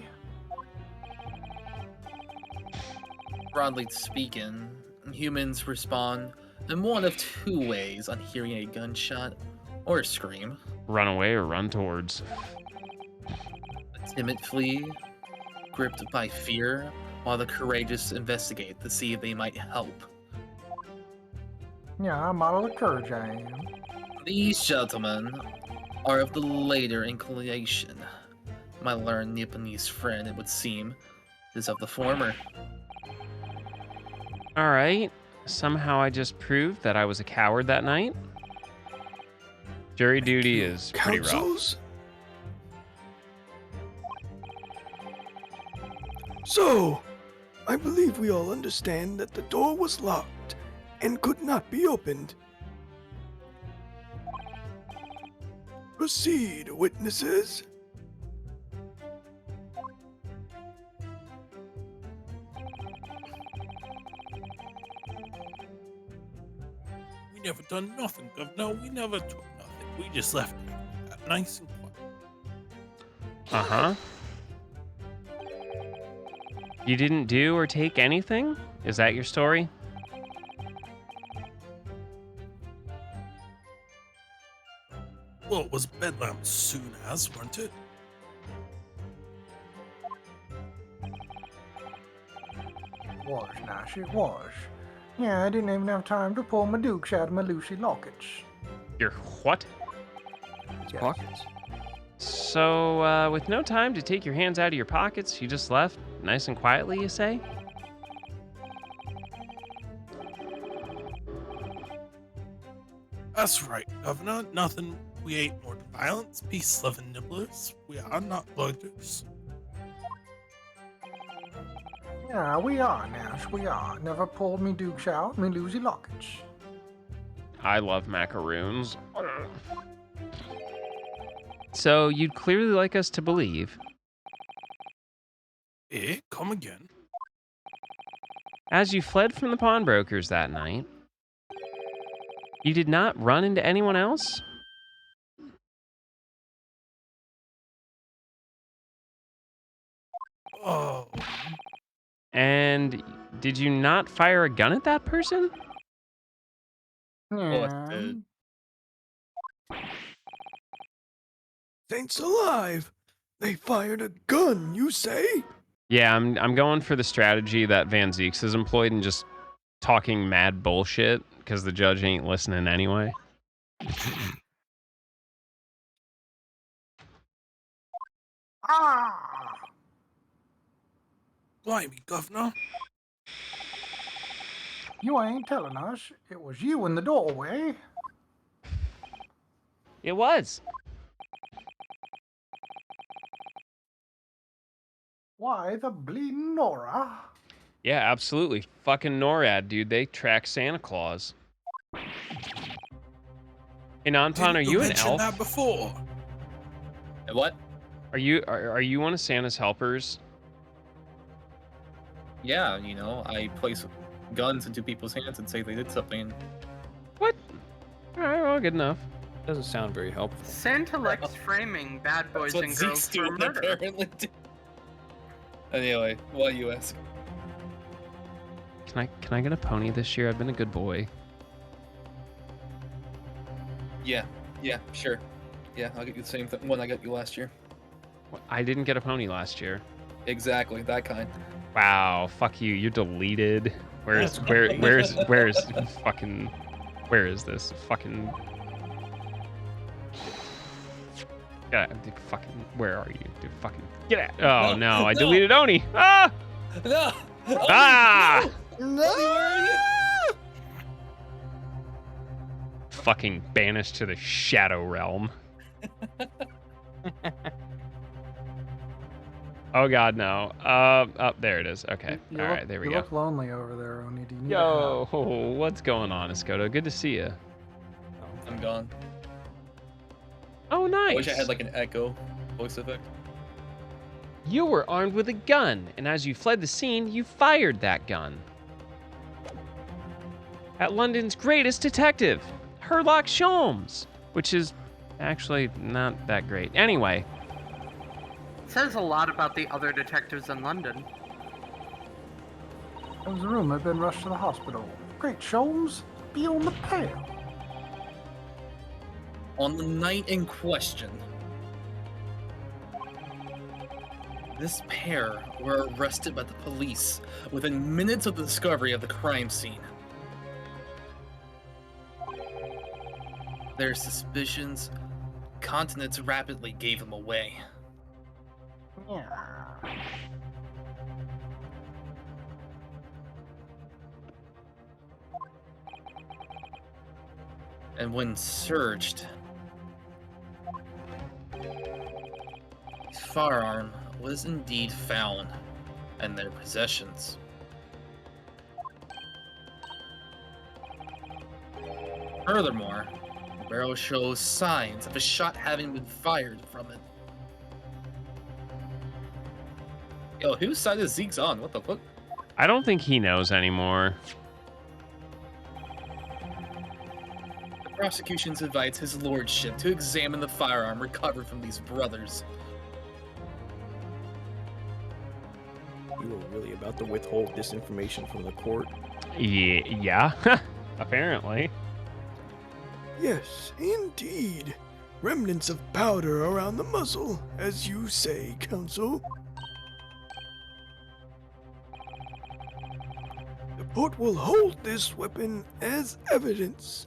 Speaker 1: Broadly speaking, humans respond in one of two ways on hearing a gunshot, or scream.
Speaker 2: Run away or run towards.
Speaker 1: The timid flee, gripped by fear, while the courageous investigate to see if they might help.
Speaker 5: Yeah, I'm out of the courage I am.
Speaker 1: These gentlemen are of the later inclination. My learned Nipponese friend, it would seem, is of the former.
Speaker 2: All right. Somehow I just proved that I was a coward that night. Jury duty is pretty rough.
Speaker 12: Councils? So, I believe we all understand that the door was locked and could not be opened. Proceed, witnesses.
Speaker 4: We never done nothing, Governor. We never took nothing. We just left it nice and quiet.
Speaker 2: Uh-huh. You didn't do or take anything? Is that your story?
Speaker 4: Well, it was bedlam soon as, weren't it?
Speaker 5: Was nice, it was. Yeah, I didn't even have time to pull my dukes out of my Lucy lockets.
Speaker 2: Your what?
Speaker 5: Yes.
Speaker 3: Pockets.
Speaker 2: So, with no time to take your hands out of your pockets, you just left nice and quietly, you say?
Speaker 4: That's right, Governor. Nothing. We ain't more than violence, peace-loving nibblers. We are not loiters.
Speaker 5: Yeah, we are, Nash, we are. Never pulled me dukes out, me Lucy lockets.
Speaker 2: I love macaroons. So, you'd clearly like us to believe.
Speaker 4: Come again.
Speaker 2: As you fled from the pawnbrokers that night, you did not run into anyone else?
Speaker 4: Oh.
Speaker 2: And did you not fire a gun at that person?
Speaker 5: Yeah.
Speaker 12: Saints alive! They fired a gun, you say?
Speaker 2: Yeah, I'm going for the strategy that Van Zeeks has employed and just talking mad bullshit because the judge ain't listening anyway.
Speaker 5: Ah!
Speaker 4: Blimey, Governor.
Speaker 5: You ain't telling us it was you in the doorway.
Speaker 2: It was.
Speaker 5: Why, the bleeding Nora?
Speaker 2: Yeah, absolutely. Fucking NORAD, dude. They track Santa Claus. Hey, Nonpon, are you an elf?
Speaker 4: That before.
Speaker 1: What?
Speaker 2: Are you one of Santa's helpers?
Speaker 1: Yeah, you know, I place guns into people's hands and say they did something.
Speaker 2: What? All right, well, good enough.
Speaker 3: Doesn't sound very helpful.
Speaker 6: Santa likes framing bad boys and girls for murder.
Speaker 1: Apparently. Anyway, why you ask?
Speaker 2: Can I get a pony this year? I've been a good boy.
Speaker 1: Yeah, sure. Yeah, I'll get you the same one I got you last year.
Speaker 2: I didn't get a pony last year.
Speaker 1: Exactly, that kind.
Speaker 2: Wow, fuck you. You're deleted. Where's fucking where is this? Fucking yeah, dude, fucking where are you? Dude, fucking get out. Oh no, I deleted Oni. Ah!
Speaker 1: No!
Speaker 2: Ah!
Speaker 12: No!
Speaker 2: Fucking banished to the Shadow Realm. Oh god, no. Oh, there it is. Okay. All right, there we
Speaker 5: You
Speaker 2: go.
Speaker 5: look lonely over there, Oni. Do you need
Speaker 2: Yo, what's going on, Escoto? Good to see you.
Speaker 1: I'm gone.
Speaker 2: Oh, nice.
Speaker 1: I wish I had like an echo voice effect.
Speaker 2: You were armed with a gun, and as you fled the scene, you fired that gun. At London's greatest detective, Sherlock Holmes, which is actually not that great. Anyway.
Speaker 6: Says a lot about the other detectives in London.
Speaker 5: There was a room had been rushed to the hospital. Great Sholmes, be on the pale.
Speaker 1: On the night in question, this pair were arrested by the police within minutes of the discovery of the crime scene. Their suspicions, continents rapidly gave them away. And when searched, the firearm was indeed found in their possessions. Furthermore, the barrel shows signs of a shot having been fired from it. Yo, whose side is Zeke's on? What the fuck?
Speaker 2: I don't think he knows anymore.
Speaker 1: The prosecution invites his lordship to examine the firearm recovered from these brothers.
Speaker 3: You were really about to withhold this information from the court?
Speaker 2: Yeah. Apparently.
Speaker 12: Yes, indeed. Remnants of powder around the muzzle, as you say, Counsel. The court will hold this weapon as evidence.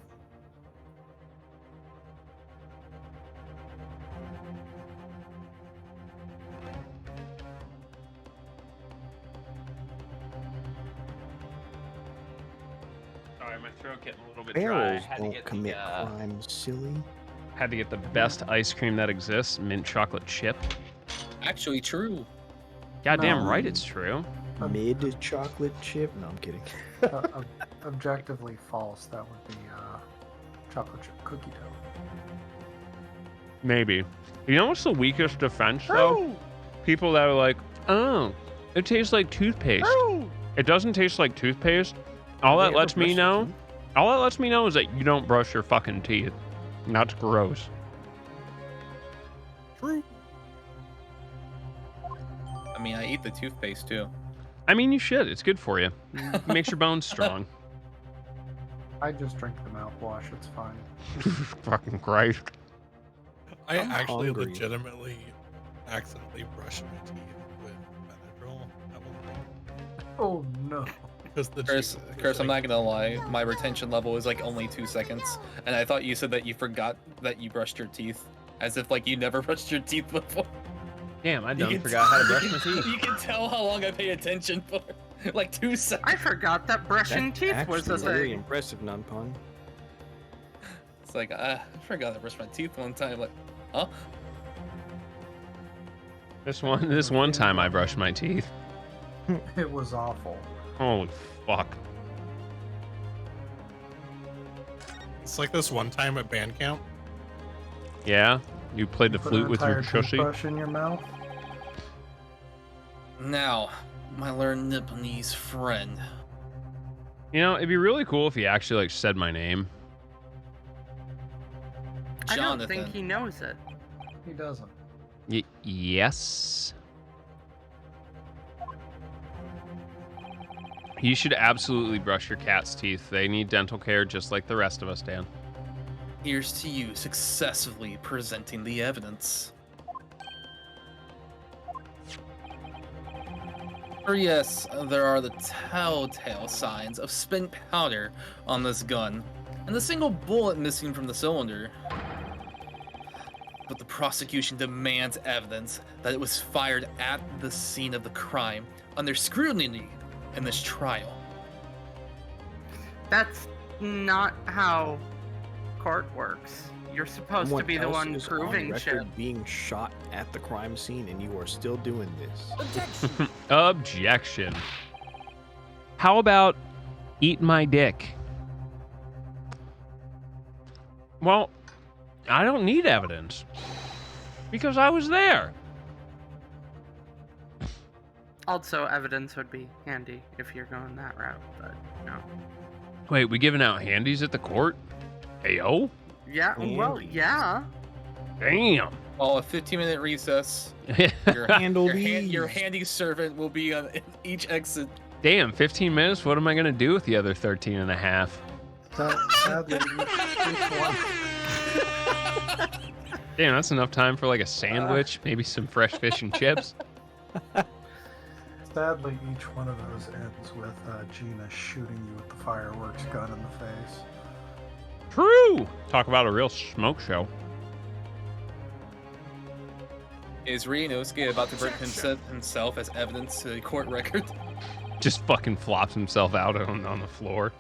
Speaker 2: Sorry, my throat getting a little bit dry.
Speaker 3: Barrels don't commit crimes, silly.
Speaker 2: Had to get the best ice cream that exists, mint chocolate chip.
Speaker 1: Actually true.
Speaker 2: Goddamn right it's true.
Speaker 3: Mid chocolate chip? No, I'm kidding.
Speaker 5: Objectively false. That would be chocolate chip cookie dough.
Speaker 2: Maybe. You know what's the weakest defense, though? People that are like, oh, it tastes like toothpaste. It doesn't taste like toothpaste. All that lets me know is that you don't brush your fucking teeth. And that's gross.
Speaker 8: True.
Speaker 1: I mean, I eat the toothpaste too.
Speaker 2: I mean, you should. It's good for you. It makes your bones strong.
Speaker 5: I just drink the mouthwash. It's fine.
Speaker 2: Fucking Christ.
Speaker 8: I
Speaker 3: I'm
Speaker 8: actually
Speaker 3: hungry.
Speaker 8: legitimately accidentally brushed my teeth with Benadryl at one point.
Speaker 5: Oh no.
Speaker 8: Because the
Speaker 1: Chris,
Speaker 8: juice
Speaker 1: Chris,
Speaker 8: was
Speaker 1: I'm
Speaker 8: like-
Speaker 1: not gonna lie. My retention level is like only 2 seconds, and I thought you said that you forgot that you brushed your teeth, as if like you never brushed your teeth before.
Speaker 2: Damn, I
Speaker 1: You
Speaker 2: done
Speaker 1: can
Speaker 2: forgot how to brush
Speaker 1: you
Speaker 2: my
Speaker 1: can-
Speaker 2: teeth.
Speaker 1: You can tell how long I pay attention for. Like 2 seconds.
Speaker 6: I forgot that brushing
Speaker 3: That's
Speaker 6: teeth was a
Speaker 3: actually very
Speaker 6: thing.
Speaker 3: impressive, non-pun.
Speaker 1: It's like I forgot I brushed my teeth one time. Like, huh?
Speaker 2: This one time I brushed my teeth.
Speaker 5: It was awful.
Speaker 2: Holy fuck.
Speaker 8: It's like this one time at band camp.
Speaker 2: Yeah? You played the
Speaker 5: Put
Speaker 2: flute
Speaker 5: an
Speaker 2: with your
Speaker 5: entire
Speaker 2: shushy?
Speaker 5: toothbrush in your mouth.
Speaker 1: Now, my learned Nipponese friend.
Speaker 2: You know, it'd be really cool if he actually like said my name.
Speaker 6: I don't
Speaker 1: Jonathan.
Speaker 6: think he knows it.
Speaker 5: He doesn't.
Speaker 2: Yes. You should absolutely brush your cat's teeth. They need dental care just like the rest of us, Dan.
Speaker 1: Here's to you successfully presenting the evidence. For yes, there are the telltale signs of spent powder on this gun, and the single bullet missing from the cylinder. But the prosecution demands evidence that it was fired at the scene of the crime under scrutiny in this trial.
Speaker 6: That's not how court works. You're supposed
Speaker 3: Someone
Speaker 6: to be the
Speaker 3: else
Speaker 6: one
Speaker 3: is
Speaker 6: proving
Speaker 3: on
Speaker 6: shit.
Speaker 3: record being shot at the crime scene, and you are still doing this.
Speaker 2: Objection. How about eat my dick? Well, I don't need evidence because I was there.
Speaker 6: Also, evidence would be handy if you're going that route, but no.
Speaker 2: Wait, we giving out handies at the court? Heyo?
Speaker 6: Yeah, well, yeah.
Speaker 2: Damn.
Speaker 1: Oh, a 15-minute recess. Your,
Speaker 3: Handle
Speaker 1: your
Speaker 3: these.
Speaker 1: handy servant will be on each exit.
Speaker 2: Damn, 15 minutes? What am I going to do with the other 13 and a half?
Speaker 5: Sadly, each one.
Speaker 2: Damn, that's enough time for like a sandwich, maybe some fresh fish and chips.
Speaker 5: Sadly, each one of those ends with Gina shooting you with the fireworks gun in the face.
Speaker 2: True! Talk about a real smoke show.
Speaker 1: Is Ryunosuke about to bring himself as evidence to the court record?
Speaker 2: Just fucking flops himself out on the floor.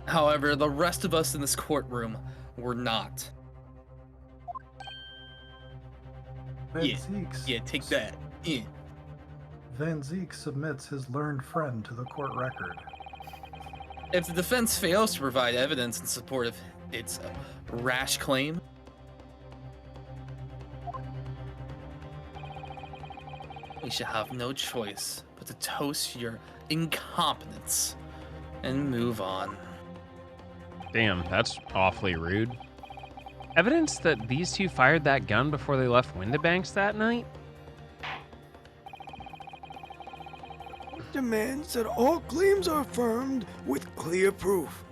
Speaker 1: However, the rest of us in this courtroom were not.
Speaker 5: Van Zeeks.
Speaker 1: Yeah, take that. Yeah.
Speaker 5: Van Zeek submits his learned friend to the court record.
Speaker 1: If the defense fails to provide evidence in support of its rash claim, we should have no choice but to toast your incompetence and move on.
Speaker 2: Damn, that's awfully rude. Evidence that these two fired that gun before they left Windibanks that night?
Speaker 12: Demands that all claims are affirmed with clear proof.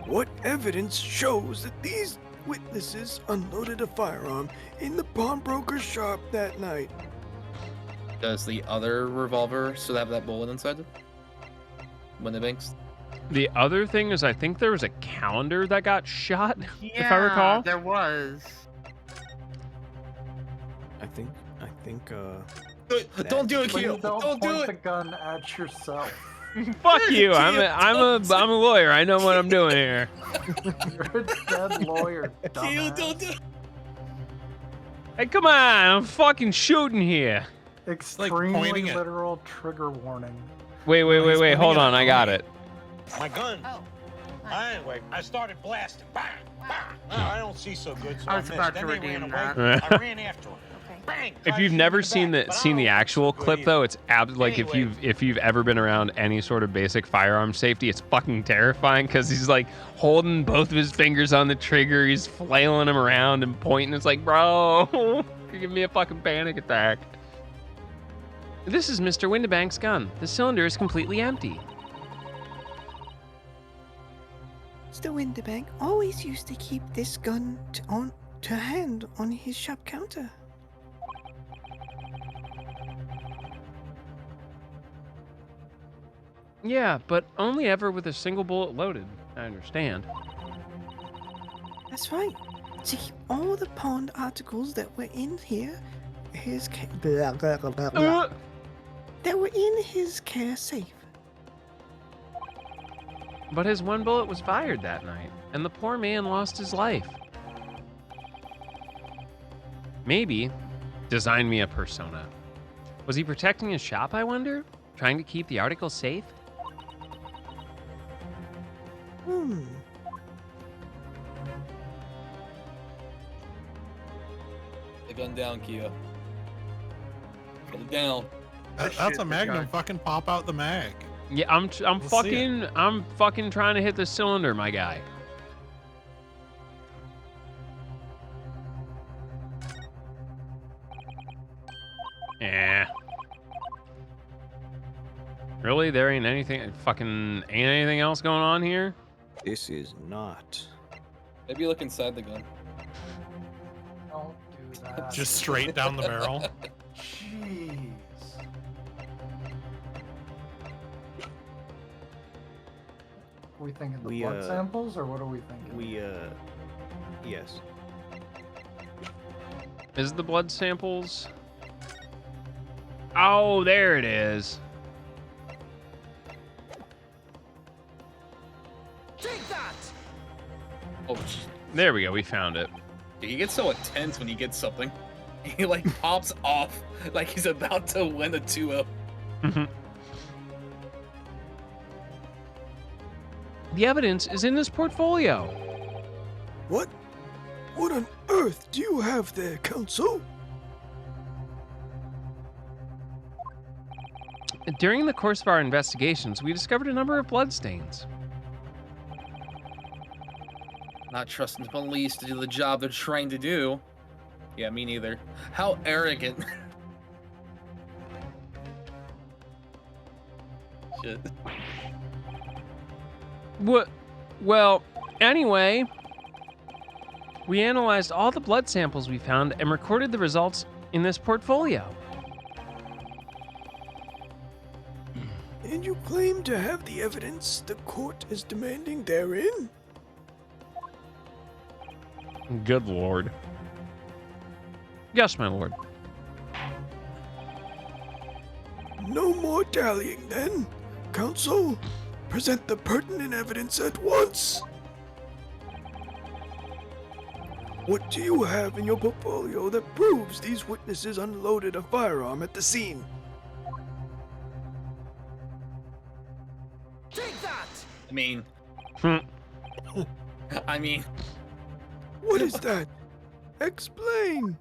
Speaker 12: What evidence shows that these witnesses unloaded a firearm in the pawnbroker's shop that night?
Speaker 1: Does the other revolver still have that bullet inside it? Windibanks?
Speaker 2: The other thing is, I think there was a calendar that got shot,
Speaker 6: Yeah,
Speaker 2: if I recall.
Speaker 6: there was.
Speaker 3: I think.
Speaker 1: Don't do it,
Speaker 5: Please
Speaker 1: Kyo.
Speaker 5: don't
Speaker 1: do
Speaker 5: point
Speaker 1: it.
Speaker 5: the gun at yourself.
Speaker 2: Fuck you! I'm a lawyer. I know what I'm doing here.
Speaker 5: You're a dead lawyer,
Speaker 1: Kyo,
Speaker 5: dumbass.
Speaker 1: don't do it.
Speaker 2: Hey, come on! I'm fucking shooting here.
Speaker 5: Extremely
Speaker 8: pointing it.
Speaker 5: literal trigger warning.
Speaker 2: Wait!
Speaker 8: pointing
Speaker 2: Hold
Speaker 8: it
Speaker 2: on,
Speaker 8: at
Speaker 2: I got it.
Speaker 11: My gun. Anyway, I started blasting. Bang! Bang! I don't see so good, so
Speaker 6: I was
Speaker 11: missed.
Speaker 6: about
Speaker 11: Then
Speaker 6: to
Speaker 11: they ran
Speaker 6: redeem
Speaker 11: away.
Speaker 6: that.
Speaker 11: I ran after him. Bang!
Speaker 2: If
Speaker 11: Tried to
Speaker 2: you've
Speaker 11: shoot
Speaker 2: never
Speaker 11: me in
Speaker 2: seen
Speaker 11: back,
Speaker 2: the
Speaker 11: but I
Speaker 2: seen the
Speaker 11: don't
Speaker 2: actual
Speaker 11: think it's
Speaker 2: clip
Speaker 11: good
Speaker 2: though, it's like
Speaker 11: Anyway.
Speaker 2: if you've ever been around any sort of basic firearm safety, it's fucking terrifying because he's like holding both of his fingers on the trigger, he's flailing them around and pointing. It's like, bro, you're giving me a fucking panic attack. This is Mr. Windibank's gun. The cylinder is completely empty.
Speaker 12: Mr. Windibank always used to keep this gun to hand on his shop counter.
Speaker 2: Yeah, but only ever with a single bullet loaded. I understand.
Speaker 12: That's right. To keep all the pawned articles that were in his blah, blah, blah, blah, blah, that were in his care safe.
Speaker 2: But his one bullet was fired that night, and the poor man lost his life. Maybe, design me a persona. Was he protecting his shop, I wonder? Trying to keep the articles safe?
Speaker 1: The gun down, Kyo. Put it down.
Speaker 8: That's a Magnum. Fucking pop out the mag.
Speaker 2: Yeah, I'm
Speaker 8: We'll see it.
Speaker 2: fucking trying to hit the cylinder, my guy. Yeah. Really? There ain't anything else going on here?
Speaker 3: This is not.
Speaker 1: Maybe look inside the gun.
Speaker 5: Don't do that.
Speaker 8: Just straight down the barrel.
Speaker 5: Jeez. Are we thinking the blood samples, or what are we thinking?
Speaker 3: Yes.
Speaker 2: Is the blood samples? Oh, there it is.
Speaker 11: Take that!
Speaker 1: Oh,
Speaker 2: There we go. We found it.
Speaker 1: he gets so intense when he gets something. He like pops off like he's about to win a 2-0.
Speaker 2: The evidence is in this portfolio.
Speaker 12: What on earth do you have there, Counsel?
Speaker 2: During the course of our investigations, we discovered a number of bloodstains.
Speaker 1: Not trusting the police to do the job they're trying to do. Yeah, me neither. How arrogant. Shit.
Speaker 2: What? Well, anyway, we analyzed all the blood samples we found and recorded the results in this portfolio.
Speaker 12: And you claim to have the evidence the court is demanding therein?
Speaker 2: Good lord. Yes, my lord.
Speaker 12: No more dallying then. Counsel, present the pertinent evidence at once. What do you have in your portfolio that proves these witnesses unloaded a firearm at the scene?
Speaker 1: Take that! I mean... I mean...
Speaker 12: What is that? Explain.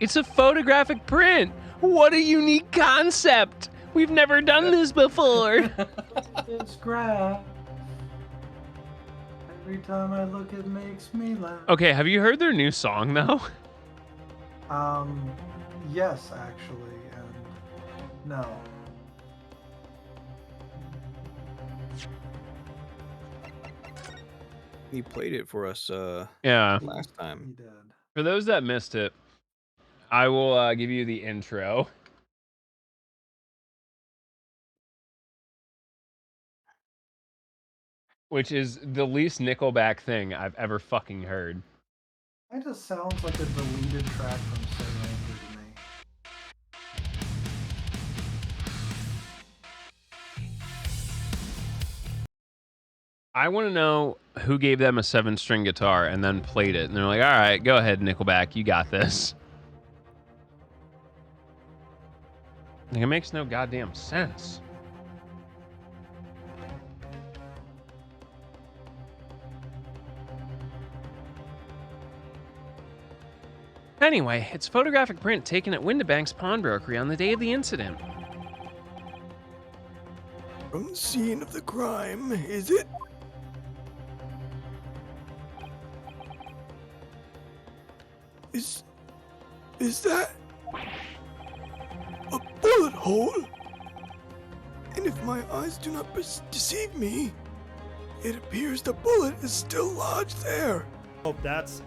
Speaker 2: It's a photographic print. What a unique concept. We've never done this before.
Speaker 5: It's graph. Every time I look, it makes me laugh.
Speaker 2: Okay, have you heard their new song, though?
Speaker 5: Yes, actually, and no.
Speaker 3: He played it for us
Speaker 2: Yeah.
Speaker 3: last time.
Speaker 5: He did.
Speaker 2: For those that missed it, I will give you the intro. Which is the least Nickelback thing I've ever fucking heard.
Speaker 5: It just sounds like a deleted track from Say Ranger to me.
Speaker 2: I want to know who gave them a 7-string guitar and then played it. And they're like, all right, go ahead, Nickelback. You got this. Like, it makes no goddamn sense. Anyway, it's photographic print taken at Windibank's pawnbrokery on the day of the incident.
Speaker 12: From the scene of the crime, is it? Is that a bullet hole? And if my eyes do not deceive me, it appears the bullet is still lodged there.
Speaker 13: Oh, that's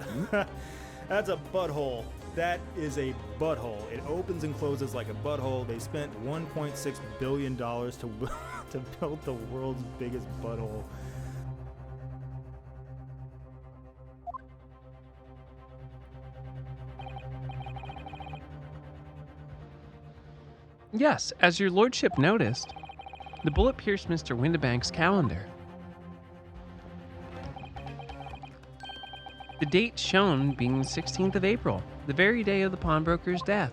Speaker 13: that's a butthole. That is a butthole. It opens and closes like a butthole. They spent $1.6 billion to build the world's biggest butthole.
Speaker 2: Yes, as your lordship noticed, the bullet pierced Mr. Windibank's calendar. The date shown being the 16th of April, the very day of the pawnbroker's death.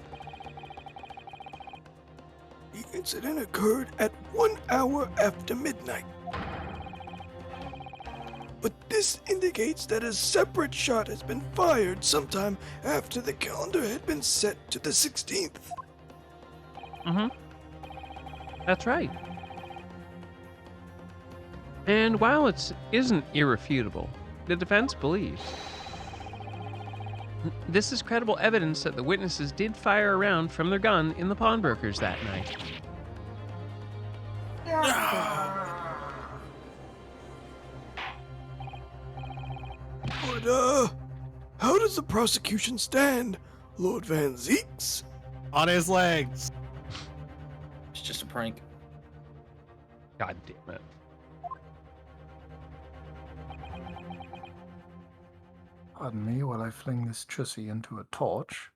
Speaker 12: The incident occurred at 1 hour after midnight. But this indicates that a separate shot has been fired sometime after the calendar had been set to the 16th.
Speaker 2: Mm-hmm. That's right. And while it isn't irrefutable, the defense believes this is credible evidence that the witnesses did fire a round from their gun in the pawnbrokers that night.
Speaker 12: But, how does the prosecution stand, Lord Van Zeeks?
Speaker 8: On his legs.
Speaker 1: It's just a prank.
Speaker 2: God damn it.
Speaker 5: Pardon me while I fling this chussy into a torch.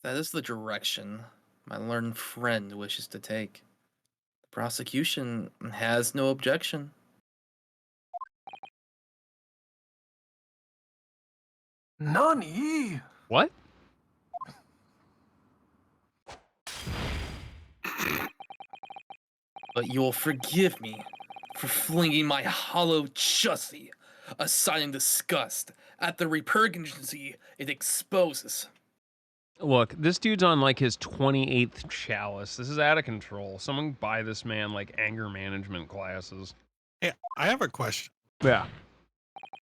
Speaker 1: That is the direction my learned friend wishes to take. The prosecution has no objection.
Speaker 5: Nani?
Speaker 2: What?
Speaker 1: But you'll forgive me for flinging my hollow chussy, a sign of disgust at the repugnancy it exposes.
Speaker 2: Look, this dude's on like his 28th chalice. This is out of control. Someone buy this man like anger management classes.
Speaker 8: Hey, I have a question.
Speaker 2: Yeah.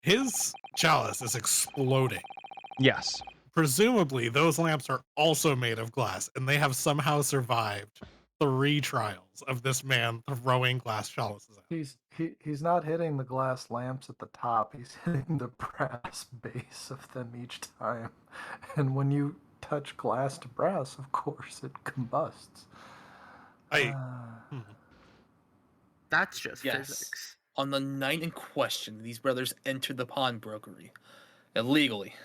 Speaker 8: His chalice is exploding.
Speaker 2: Yes.
Speaker 8: presumably those lamps are also made of glass, and they have somehow survived 3 trials of this man throwing glass chalices at.
Speaker 5: He's not hitting the glass lamps at the top. He's hitting the brass base of them each time. And when you touch glass to brass, of course, it combusts.
Speaker 6: That's just
Speaker 1: Yes.
Speaker 6: physics.
Speaker 1: On the night in question, these brothers entered the pawnbrokery illegally.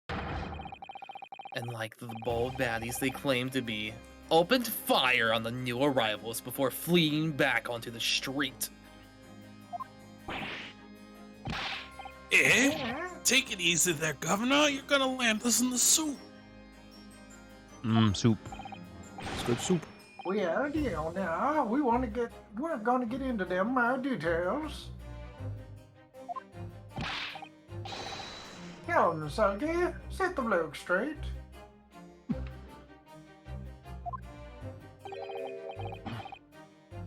Speaker 1: And like the bold baddies they claimed to be, opened fire on the new arrivals before fleeing back onto the street.
Speaker 4: Take it easy there, Governor. You're gonna land us in the soup.
Speaker 2: Soup.
Speaker 3: It's good soup.
Speaker 5: Well, now we're gonna get into them details. Hello, Nosagi. Set the bloke straight.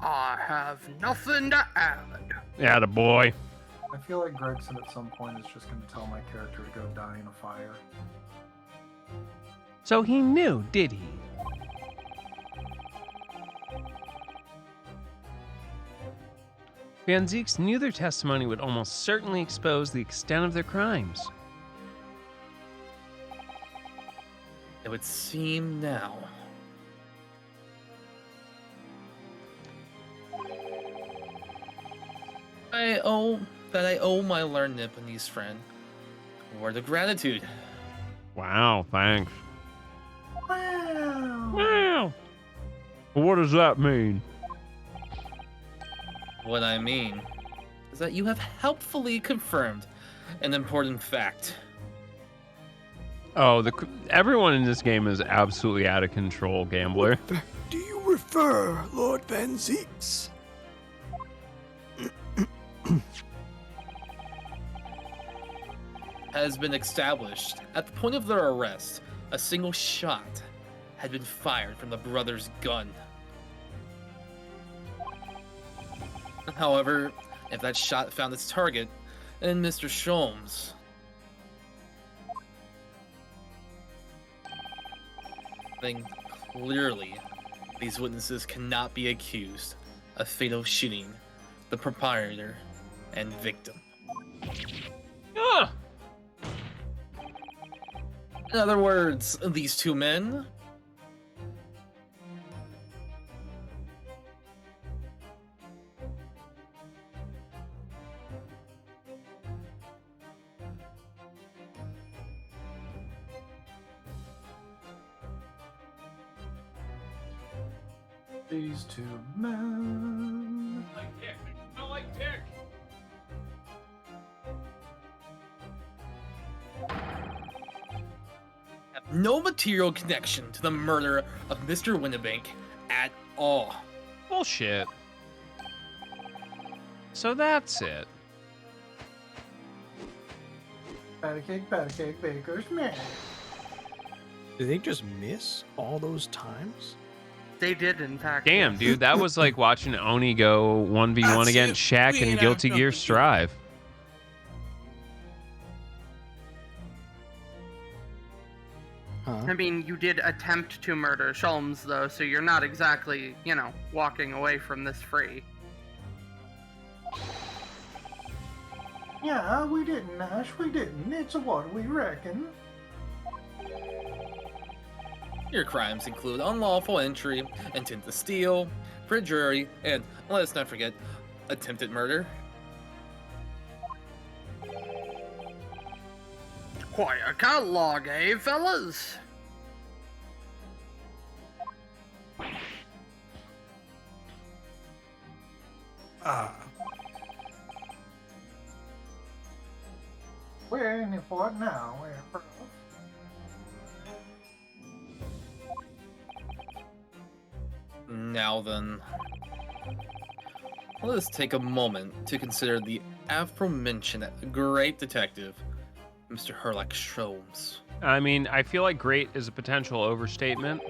Speaker 6: I have nothing to add.
Speaker 2: Yeah, boy.
Speaker 5: I feel like Gregson at some point is just gonna tell my character to go die in a fire.
Speaker 2: So he knew, did he? Van Zeeks knew their testimony would almost certainly expose the extent of their crimes.
Speaker 1: It would seem now. I owe my learned Nipponese friend a word of gratitude.
Speaker 2: Wow, thanks.
Speaker 5: Wow.
Speaker 2: Wow. What does that mean?
Speaker 1: What I mean is that you have helpfully confirmed an important fact.
Speaker 2: Oh, everyone in this game is absolutely out of control, gambler.
Speaker 12: Do you refer, Lord Van Zeeks?
Speaker 1: Has been established at the point of their arrest, a single shot had been fired from the brothers' gun. However, if that shot found its target in Mr. Sholmes, then clearly these witnesses cannot be accused of fatal shooting the proprietor and victim. In other words, these two men
Speaker 5: These two men.
Speaker 2: I like dick.
Speaker 1: have no material connection to the murder of Mr. Winnebank at all.
Speaker 2: Bullshit. So that's it.
Speaker 5: Patty cake, baker's man.
Speaker 3: Did they just miss all those times?
Speaker 6: They did, in fact.
Speaker 2: Damn, dude, that was like watching Oni go 1v1
Speaker 4: That's
Speaker 2: against
Speaker 4: it.
Speaker 2: Shaq
Speaker 4: We
Speaker 2: and
Speaker 4: ain't
Speaker 2: Guilty
Speaker 4: have
Speaker 2: Gear
Speaker 4: nothing to do.
Speaker 2: Strive.
Speaker 3: Huh?
Speaker 6: I mean, you did attempt to murder Sholmes, though, so you're not exactly, walking away from this free.
Speaker 5: Yeah, we didn't, Nash. We didn't. It's what we reckon.
Speaker 1: Your crimes include unlawful entry, intent to steal, perjury, and let's not forget, attempted murder.
Speaker 6: Quite a catalog, eh, fellas?
Speaker 5: We're in it for it now.
Speaker 1: Now then, let us take a moment to consider the aforementioned great detective, Mr. Herlock Sholmes.
Speaker 2: I mean, I feel like great is a potential overstatement.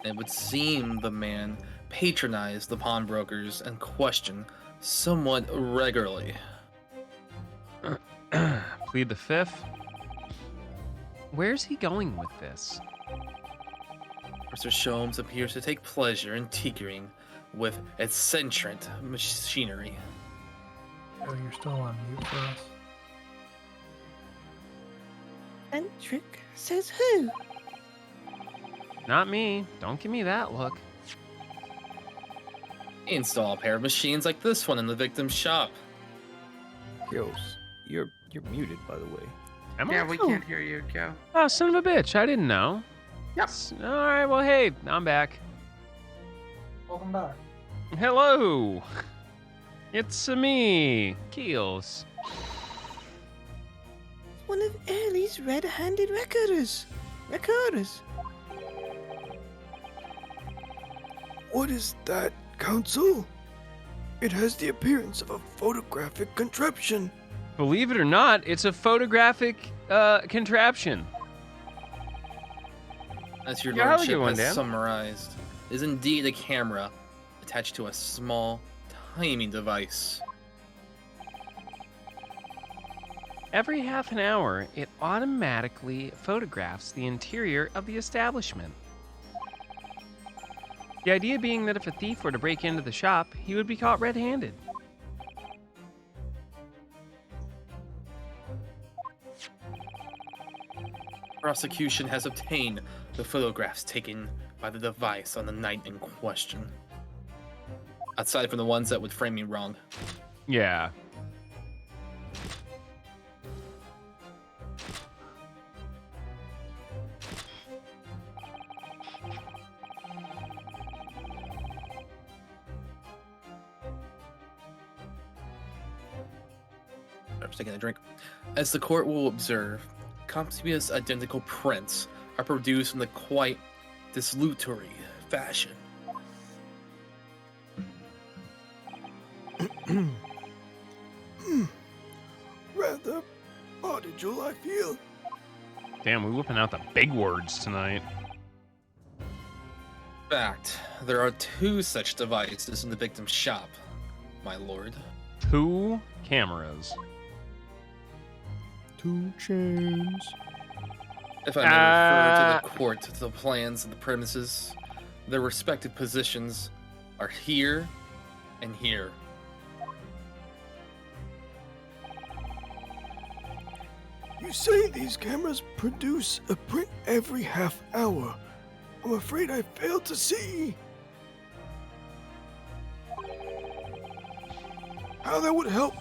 Speaker 1: It would seem the man patronized the pawnbrokers in question somewhat regularly.
Speaker 2: Plead the fifth. Where's he going with this?
Speaker 1: Mr. Sholmes appears to take pleasure in tinkering with eccentric machinery.
Speaker 5: Oh, you're still on mute for us.
Speaker 12: Eccentric says who?
Speaker 2: Not me. Don't give me that look.
Speaker 1: Install a pair of machines like this one in the victim's shop.
Speaker 3: Kyos, you're muted, by the way.
Speaker 2: Am
Speaker 6: Yeah,
Speaker 2: I?
Speaker 6: we can't hear you, Joe.
Speaker 2: Oh, son of a bitch. I didn't know.
Speaker 6: Yep.
Speaker 2: All right, well, hey, I'm back.
Speaker 5: Welcome back.
Speaker 2: Hello. It's me, Keels.
Speaker 12: One of Early's red-handed recorders.
Speaker 14: What is that, Counsel? It has the appearance of a photographic contraption.
Speaker 2: Believe it or not, it's a photographic contraption.
Speaker 1: As your
Speaker 2: Yeah, have a
Speaker 1: lordship
Speaker 2: good one,
Speaker 1: has
Speaker 2: Dan.
Speaker 1: summarized, is indeed a camera attached to a small timing device.
Speaker 2: Every half an hour, it automatically photographs the interior of the establishment. The idea being that if a thief were to break into the shop, he would be caught red-handed.
Speaker 1: Prosecution has obtained the photographs taken by the device on the night in question. Aside from the ones that would frame me wrong.
Speaker 2: Yeah.
Speaker 1: I was taking a drink. As the court will observe, copious identical prints are produced in a quite desultory fashion.
Speaker 14: Rather prodigal, I feel.
Speaker 2: Damn, we're whipping out the big words tonight.
Speaker 1: In fact, there are 2 such devices in the victim's shop, my lord.
Speaker 2: 2 cameras.
Speaker 3: 2 chains.
Speaker 1: If I may refer to the court to the plans of the premises, their respective positions are here and here.
Speaker 14: You say these cameras produce a print every half hour. I'm afraid I failed to see how that would help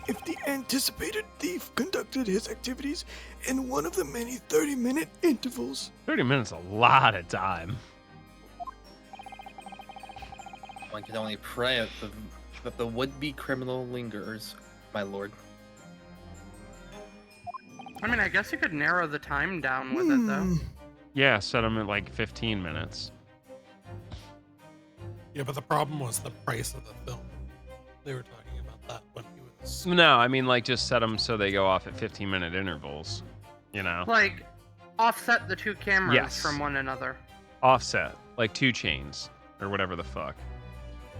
Speaker 14: if the anticipated thief conducted his activities in one of the many 30-minute intervals.
Speaker 2: 30 minutes, a lot of time.
Speaker 1: One can only pray that the would-be criminal lingers, my lord.
Speaker 6: I mean, I guess you could narrow the time down with it, though.
Speaker 2: Yeah, set them at like 15 minutes.
Speaker 8: Yeah, but the problem was the price of the film. They were talking about that when he was.
Speaker 2: No, I mean like just set them so they go off at 15-minute intervals, you know?
Speaker 6: Like, offset the 2 cameras
Speaker 2: Yes.
Speaker 6: from one another.
Speaker 2: Offset, like 2 chains or whatever the fuck.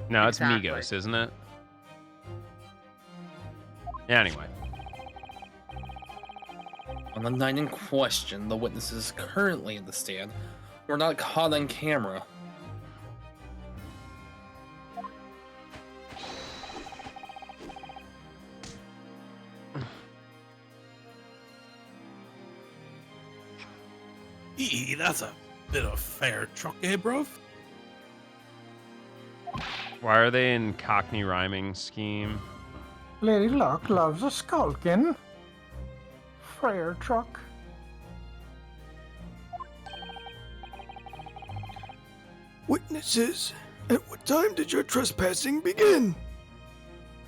Speaker 2: No, it's
Speaker 6: Exactly.
Speaker 2: Migos, isn't it? Anyway.
Speaker 1: On the night in question, the witnesses currently in the stand were not caught on camera.
Speaker 4: That's a bit of fair truck, eh, bro?
Speaker 2: Why are they in Cockney rhyming scheme?
Speaker 5: Lady Luck loves a skulkin'. Frere truck.
Speaker 14: Witnesses, at what time did your trespassing begin?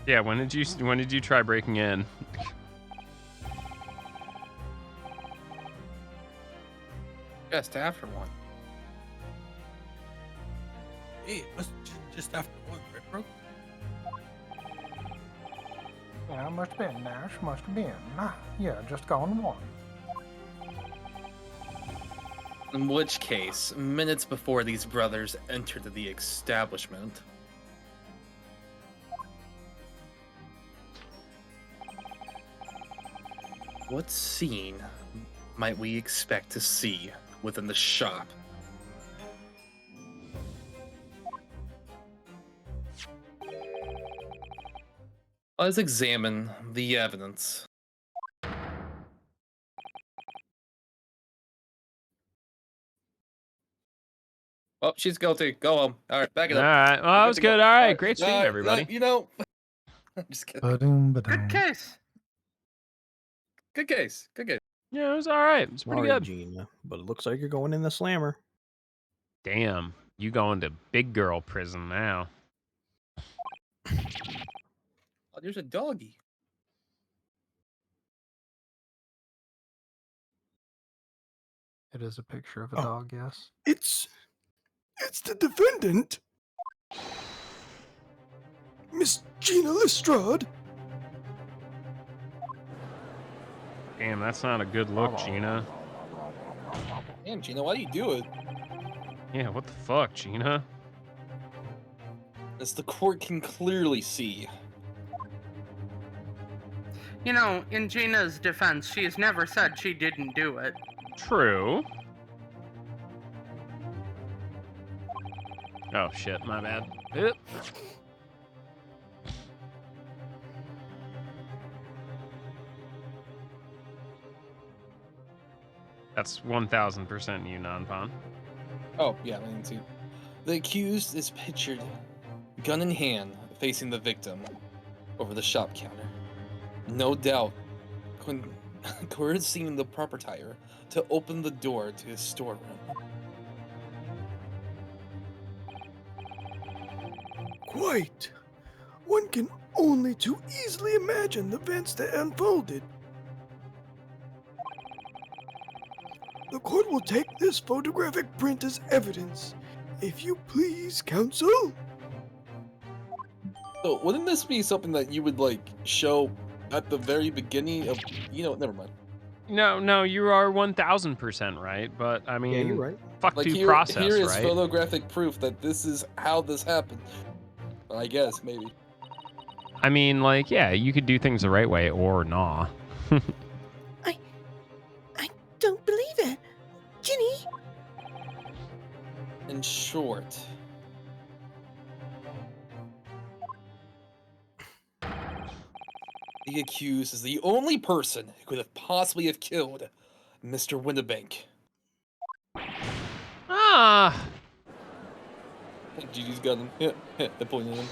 Speaker 2: Yeah, when did you try breaking in?
Speaker 1: Just after one.
Speaker 4: Hey, it must just after 1, right, bro?
Speaker 5: Yeah, must have been, Nash, must have been. Yeah, just gone 1.
Speaker 1: In which case, minutes before these brothers entered the establishment, what scene might we expect to see within the shop? Let's examine the evidence. Oh, she's guilty. Go home. All right, back it
Speaker 2: All
Speaker 1: up.
Speaker 2: right. Well, that was good. All right. Great stream, everybody.
Speaker 1: You know, I'm just kidding.
Speaker 6: Good case.
Speaker 1: Good case. Good case.
Speaker 2: Yeah, it was all right. It's pretty
Speaker 3: Sorry,
Speaker 2: good.
Speaker 3: Gina, but it looks like you're going in the slammer.
Speaker 2: Damn, you going to big girl prison now.
Speaker 1: Oh, there's a doggy.
Speaker 5: It is a picture of a dog, yes.
Speaker 14: It's the defendant, Miss Gina Lestrade.
Speaker 2: Damn, that's not a good look, Gina.
Speaker 1: Damn, Gina, why do you do it?
Speaker 2: Yeah, what the fuck, Gina?
Speaker 1: As the court can clearly see.
Speaker 6: You know, in Gina's defense, she has never said she didn't do it.
Speaker 2: True. Oh shit, my bad. Oop. That's 1000% you, non-pon.
Speaker 1: Oh, yeah, I didn't see. The accused is pictured, gun in hand, facing the victim over the shop counter. No doubt, coercing the proprietor to open the door to his storeroom.
Speaker 14: Quite. One can only too easily imagine the events that unfolded. The court will take this photographic print as evidence. If you please, counsel.
Speaker 1: So, wouldn't this be something that you would, like, show at the very beginning of... You know, never mind.
Speaker 2: No, you are 1000% right, but I mean,
Speaker 3: you're right.
Speaker 2: Fuck
Speaker 1: Like,
Speaker 2: due process,
Speaker 1: here is
Speaker 2: right?
Speaker 1: photographic proof that this is how this happened. I guess, maybe.
Speaker 2: I mean, like, yeah, you could do things the right way or nah.
Speaker 12: I don't believe it. Ginny?
Speaker 1: In short... The accused is the only person who could have possibly have killed Mr. Winterbank.
Speaker 2: Ah!
Speaker 1: Gigi's got him. They're pointing at him.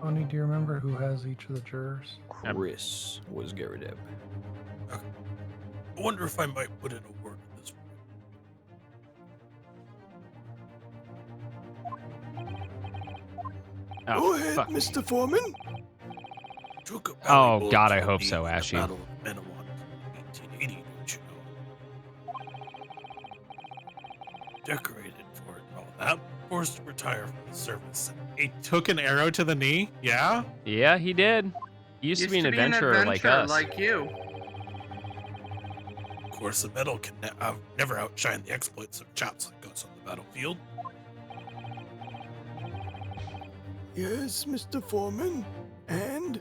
Speaker 5: Tony, do you remember who has each of the jurors?
Speaker 3: Chris was Garadeb.
Speaker 4: I wonder if I might put in a word with this
Speaker 14: Go ahead, Mr. Foreman.
Speaker 2: Oh God, I hope so, Ashy.
Speaker 4: Battle of Menawand, 1880, don't you know? Decorated for it and all that. Forced to retire from the service.
Speaker 8: He took an arrow to the knee? Yeah?
Speaker 2: Yeah, he did. He used to be an adventurer like us.
Speaker 6: like you.
Speaker 4: Of course, the medal can never outshine the exploits of chaps like us on the battlefield.
Speaker 14: Yes, Mr. Foreman. And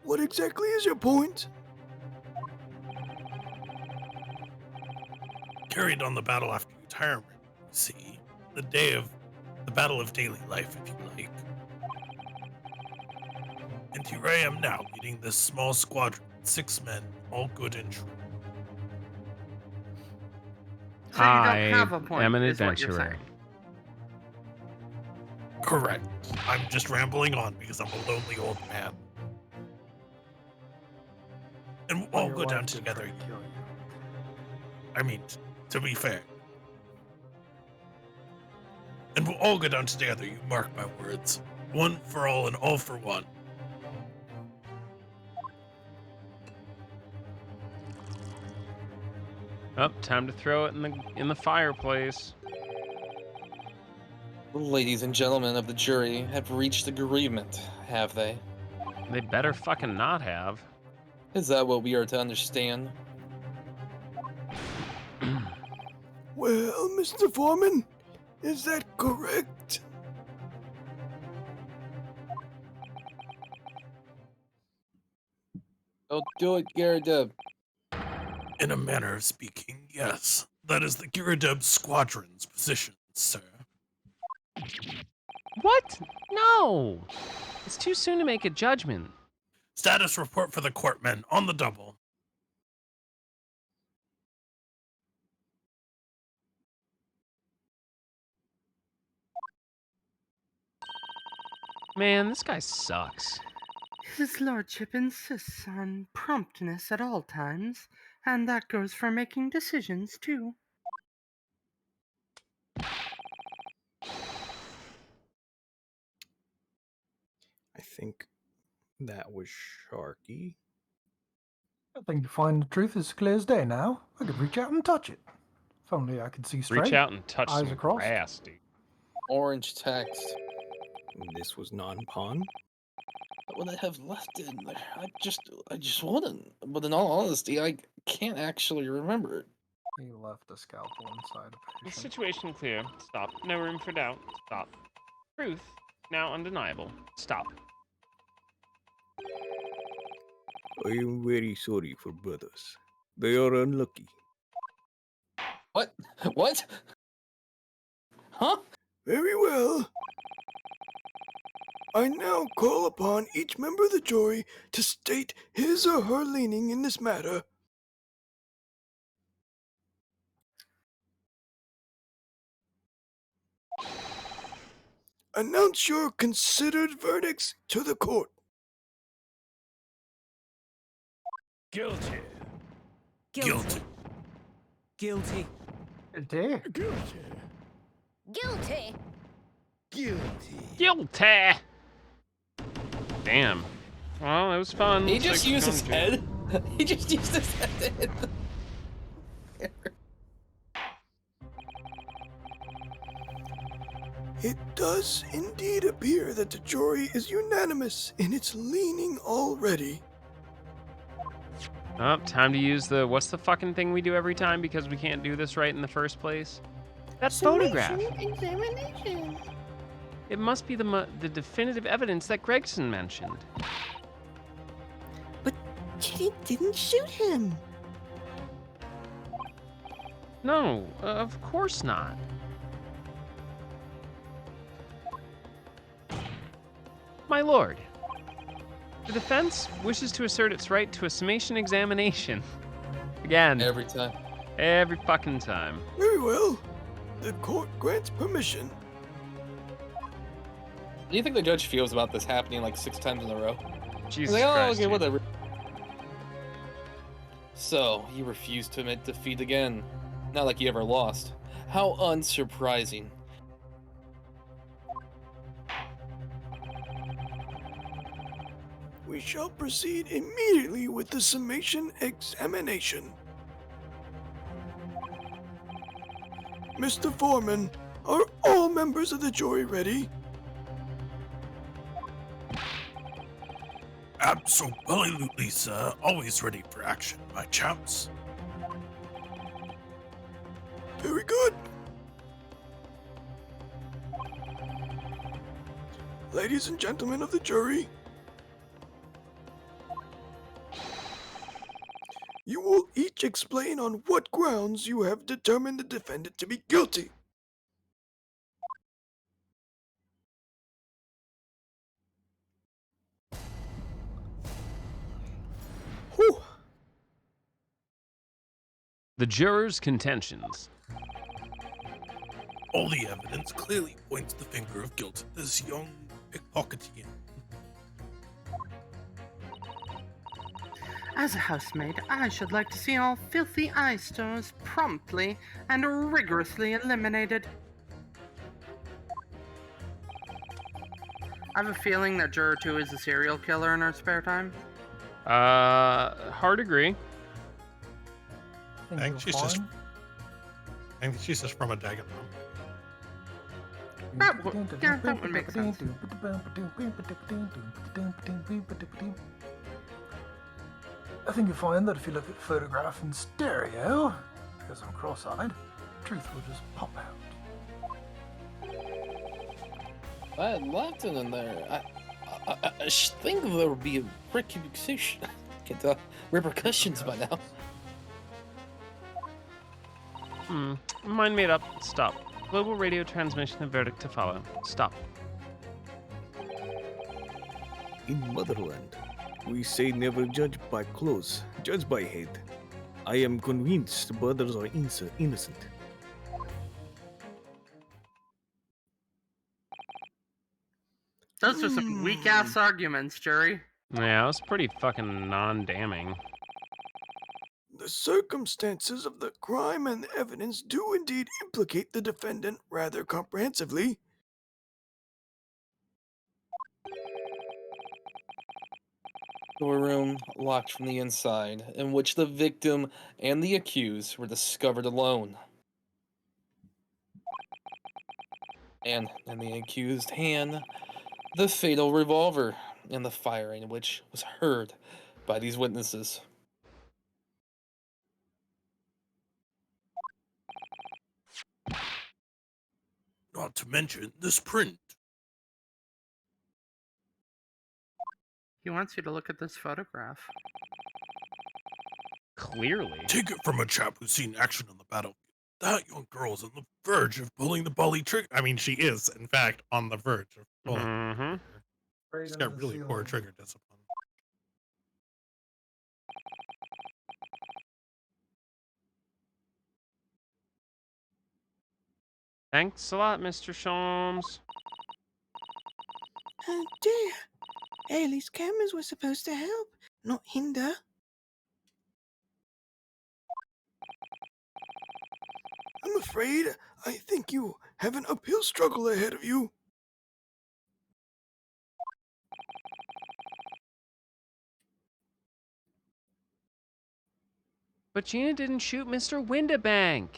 Speaker 14: what exactly is your point?
Speaker 4: Carried on the battle after retirement, see, the day of the battle of daily life, if you like. And here I am now, leading this small squadron, 6 men, all good and true.
Speaker 6: So you don't have a point,
Speaker 2: am an
Speaker 6: is what you're
Speaker 2: adventurer.
Speaker 6: saying.
Speaker 4: Correct. I'm just rambling on because I'm a lonely old man. And we'll all
Speaker 5: Your
Speaker 4: go down
Speaker 5: wife did
Speaker 4: together.
Speaker 5: try to kill you.
Speaker 4: I mean, to be fair. And we'll all go down together, you mark my words. One for all and all for one.
Speaker 2: Oh, time to throw it in the fireplace.
Speaker 1: Ladies and gentlemen of the jury have reached agreement, have they?
Speaker 2: They better fucking not have.
Speaker 1: Is that what we are to understand?
Speaker 14: Well, Mr. Foreman, is that correct?
Speaker 1: Don't do it, Gyarados.
Speaker 4: In a manner of speaking, yes. That is the Gyarados Squadron's position, sir.
Speaker 2: What? No! It's too soon to make a judgment.
Speaker 4: Status report for the courtmen on the double.
Speaker 2: Man, this guy sucks.
Speaker 6: His lordship insists on promptness at all times, and that goes for making decisions, too.
Speaker 3: I think that was Sharky.
Speaker 5: I think you find the truth as clear as day now. I could reach out and touch it. If only I could see straight.
Speaker 2: Reach out and touch
Speaker 5: eyes
Speaker 2: some
Speaker 5: across.
Speaker 2: grass, dude.
Speaker 1: Orange text.
Speaker 3: This was non-pawn.
Speaker 1: What would I have left in there? I just wouldn't. But in all honesty, I can't actually remember it.
Speaker 5: He left a scalpel inside a
Speaker 2: The
Speaker 5: patient.
Speaker 2: situation clear. Stop. No room for doubt. Stop. Truth. Now undeniable. Stop.
Speaker 14: I am very sorry for brothers. They are unlucky.
Speaker 1: What? What? Huh?
Speaker 14: Very well. I now call upon each member of the jury to state his or her leaning in this matter. Announce your considered verdicts to the court.
Speaker 11: Guilty.
Speaker 4: Guilty.
Speaker 12: Guilty.
Speaker 5: Guilty.
Speaker 12: Guilty.
Speaker 2: Guilty! Damn. Well, it was fun.
Speaker 1: He
Speaker 2: Looks
Speaker 1: just
Speaker 2: like
Speaker 1: used his
Speaker 2: it's going
Speaker 1: head. He just used his head.
Speaker 14: It does indeed appear that the jury is unanimous in its leaning already.
Speaker 2: Oh, time to use the what's the fucking thing we do every time because we can't do this right in the first place? That photograph.
Speaker 12: Examination.
Speaker 2: It must be the definitive evidence that Gregson mentioned.
Speaker 12: But Kitty didn't shoot him.
Speaker 2: No, of course not. My lord, the defense wishes to assert its right to a summation examination. Again.
Speaker 1: Every time.
Speaker 2: Every fucking time.
Speaker 14: Very well. The court grants permission.
Speaker 1: Do you think the judge feels about this happening like 6 times in a row?
Speaker 2: Jesus
Speaker 1: He's like, oh,
Speaker 2: Christ,
Speaker 1: okay,
Speaker 2: dude.
Speaker 1: whatever. So, you refuse to admit defeat again. Not like you ever lost. How unsurprising.
Speaker 14: We shall proceed immediately with the summation examination. Mr. Foreman, are all members of the jury ready?
Speaker 4: Absolutely, sir. Always ready for action, my champs.
Speaker 14: Very good. Ladies and gentlemen of the jury, you will each explain on what grounds you have determined the defendant to be guilty. Whew.
Speaker 2: The jurors' contentions.
Speaker 4: All the evidence clearly points the finger of guilt at this young pickpocketian.
Speaker 6: As a housemaid, I should like to see all filthy eye stores promptly and rigorously eliminated. I have a feeling that Juror 2 is a serial killer in her spare time.
Speaker 2: Hard agree.
Speaker 8: I think she's just from a Dagon room.
Speaker 6: That would make sense.
Speaker 5: I think you'll find that if you look at the photograph in stereo, because I'm cross-eyed, truth will just pop out.
Speaker 1: If I had Latin in there, I think there would be a repercussions by now.
Speaker 2: Mind made up. Stop. Global radio transmission of verdict to follow. Stop.
Speaker 14: In Motherland, we say never judge by clothes, judge by head. I am convinced brothers are innocent.
Speaker 6: Those are some weak ass arguments, jury.
Speaker 2: Yeah, that was pretty fucking non-damning.
Speaker 14: The circumstances of the crime and the evidence do indeed implicate the defendant rather comprehensively.
Speaker 1: Storeroom locked from the inside, in which the victim and the accused were discovered alone. And in the accused's hand, the fatal revolver, and the firing which was heard by these witnesses.
Speaker 4: Not to mention this print.
Speaker 6: He wants you to look at this photograph.
Speaker 2: Clearly.
Speaker 4: Take it from a chap who's seen action on the battlefield. That young girl's on the verge of pulling the bully trigger. I mean, she is, in fact, on the verge of pulling the trigger. She's got really poor trigger discipline.
Speaker 2: Thanks a lot, Mr. Sholmes.
Speaker 12: Oh dear. Ailey's cameras were supposed to help, not hinder.
Speaker 14: I'm afraid I think you have an uphill struggle ahead of you.
Speaker 2: But Gina didn't shoot Mr. Windabank.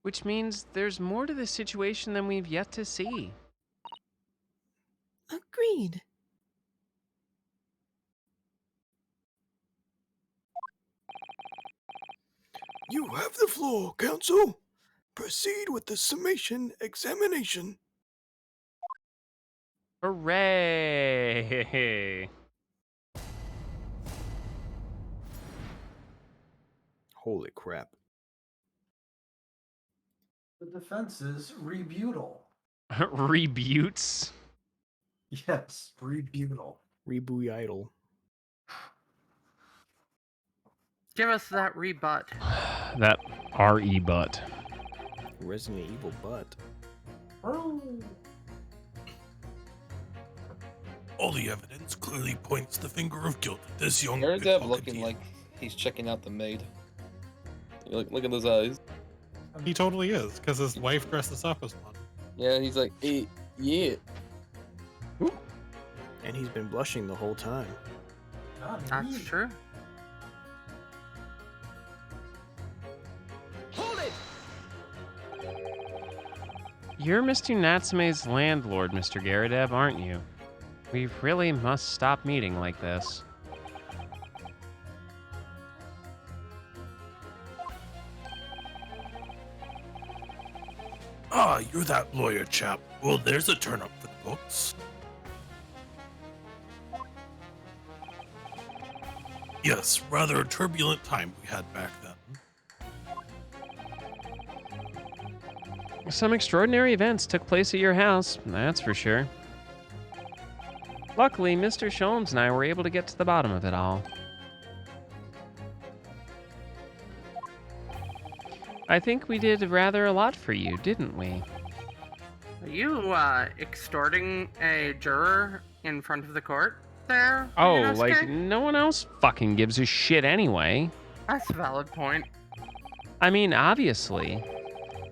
Speaker 2: Which means there's more to this situation than we've yet to see.
Speaker 12: Agreed.
Speaker 14: You have the floor, counsel. Proceed with the summation examination.
Speaker 2: Hooray!
Speaker 3: Holy crap.
Speaker 5: The defense is rebuttal.
Speaker 2: Rebutes?
Speaker 5: Yes, rebuttal.
Speaker 3: Rebooyidle.
Speaker 6: Give us that rebut.
Speaker 2: That R.E. butt.
Speaker 3: Resident Evil butt.
Speaker 4: All the evidence clearly points the finger of guilt at this young
Speaker 1: There's Deb
Speaker 4: pickpocket
Speaker 1: looking
Speaker 4: dealer.
Speaker 1: like he's checking out the maid. Look at those eyes.
Speaker 8: He totally is, because his wife dresses up as one.
Speaker 1: Yeah, he's like, hey, yeah.
Speaker 3: And he's been blushing the whole time.
Speaker 6: That's true.
Speaker 10: Hold it!
Speaker 2: You're Mr. Natsume's landlord, Mr. Garadeb, aren't you? We really must stop meeting like this.
Speaker 4: Ah, you're that lawyer chap. Well, there's a turn up for the books. Yes, rather a turbulent time we had back then.
Speaker 2: Some extraordinary events took place at your house, that's for sure. Luckily, Mr. Sholmes and I were able to get to the bottom of it all. I think we did rather a lot for you, didn't we?
Speaker 6: Are you extorting a juror in front of the court there?
Speaker 2: Oh,
Speaker 6: Inosuke?
Speaker 2: like, no one else fucking gives a shit anyway.
Speaker 6: That's a valid point.
Speaker 2: I mean, obviously.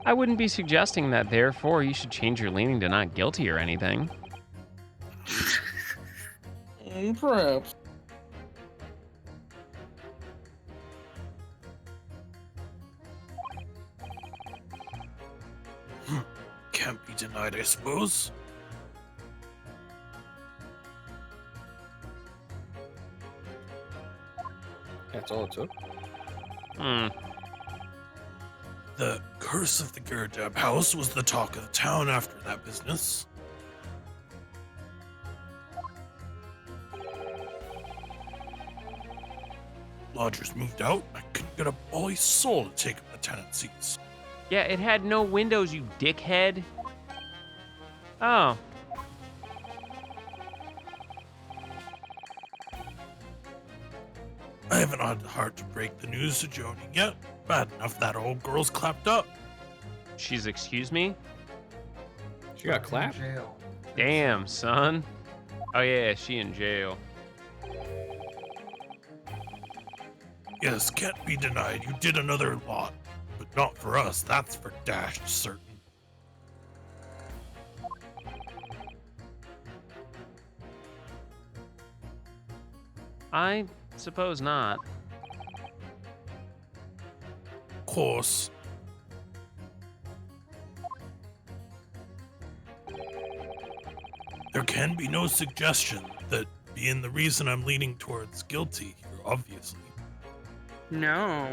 Speaker 2: I wouldn't be suggesting that, therefore, you should change your leaning to not guilty or anything.
Speaker 1: Perhaps.
Speaker 4: Can't be denied, I suppose.
Speaker 14: That's all it took.
Speaker 2: Hmm.
Speaker 4: The curse of the Girdab house was the talk of the town after that business. Lodgers moved out. I couldn't get a bally soul to take up the tenancies.
Speaker 2: Yeah, it had no windows, you dickhead. Oh.
Speaker 4: I haven't had the heart to break the news to Joni yet. Bad enough that old girl's clapped up.
Speaker 2: She's excuse me?
Speaker 14: She got clapped?
Speaker 5: Jail.
Speaker 2: Damn, son. Oh yeah, she in jail.
Speaker 4: Yes, can't be denied. You did another lot. But not for us, that's for dashed certain.
Speaker 2: I suppose not.
Speaker 4: Of course. There can be no suggestion that being the reason I'm leaning towards guilty here, obviously.
Speaker 6: No.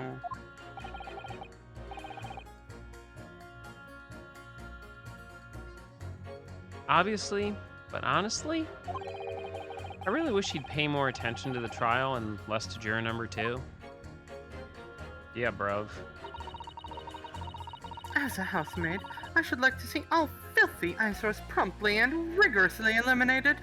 Speaker 2: Obviously, but honestly, I really wish he'd pay more attention to the trial and less to juror number 2. Yeah, bruv.
Speaker 6: As a housemaid, I should like to see all filthy eyesores promptly and rigorously eliminated.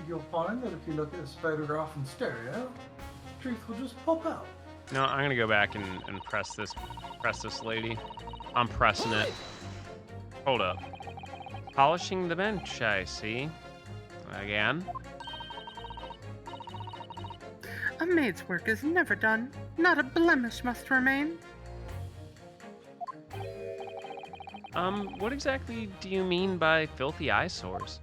Speaker 5: You'll find that if you look at this photograph in stereo, truth will just pop out.
Speaker 2: No, I'm gonna go back and press this lady. I'm pressing it. Hold up. Polishing the bench, I see. Again.
Speaker 6: A maid's work is never done. Not a blemish must remain.
Speaker 2: What exactly do you mean by filthy eyesores?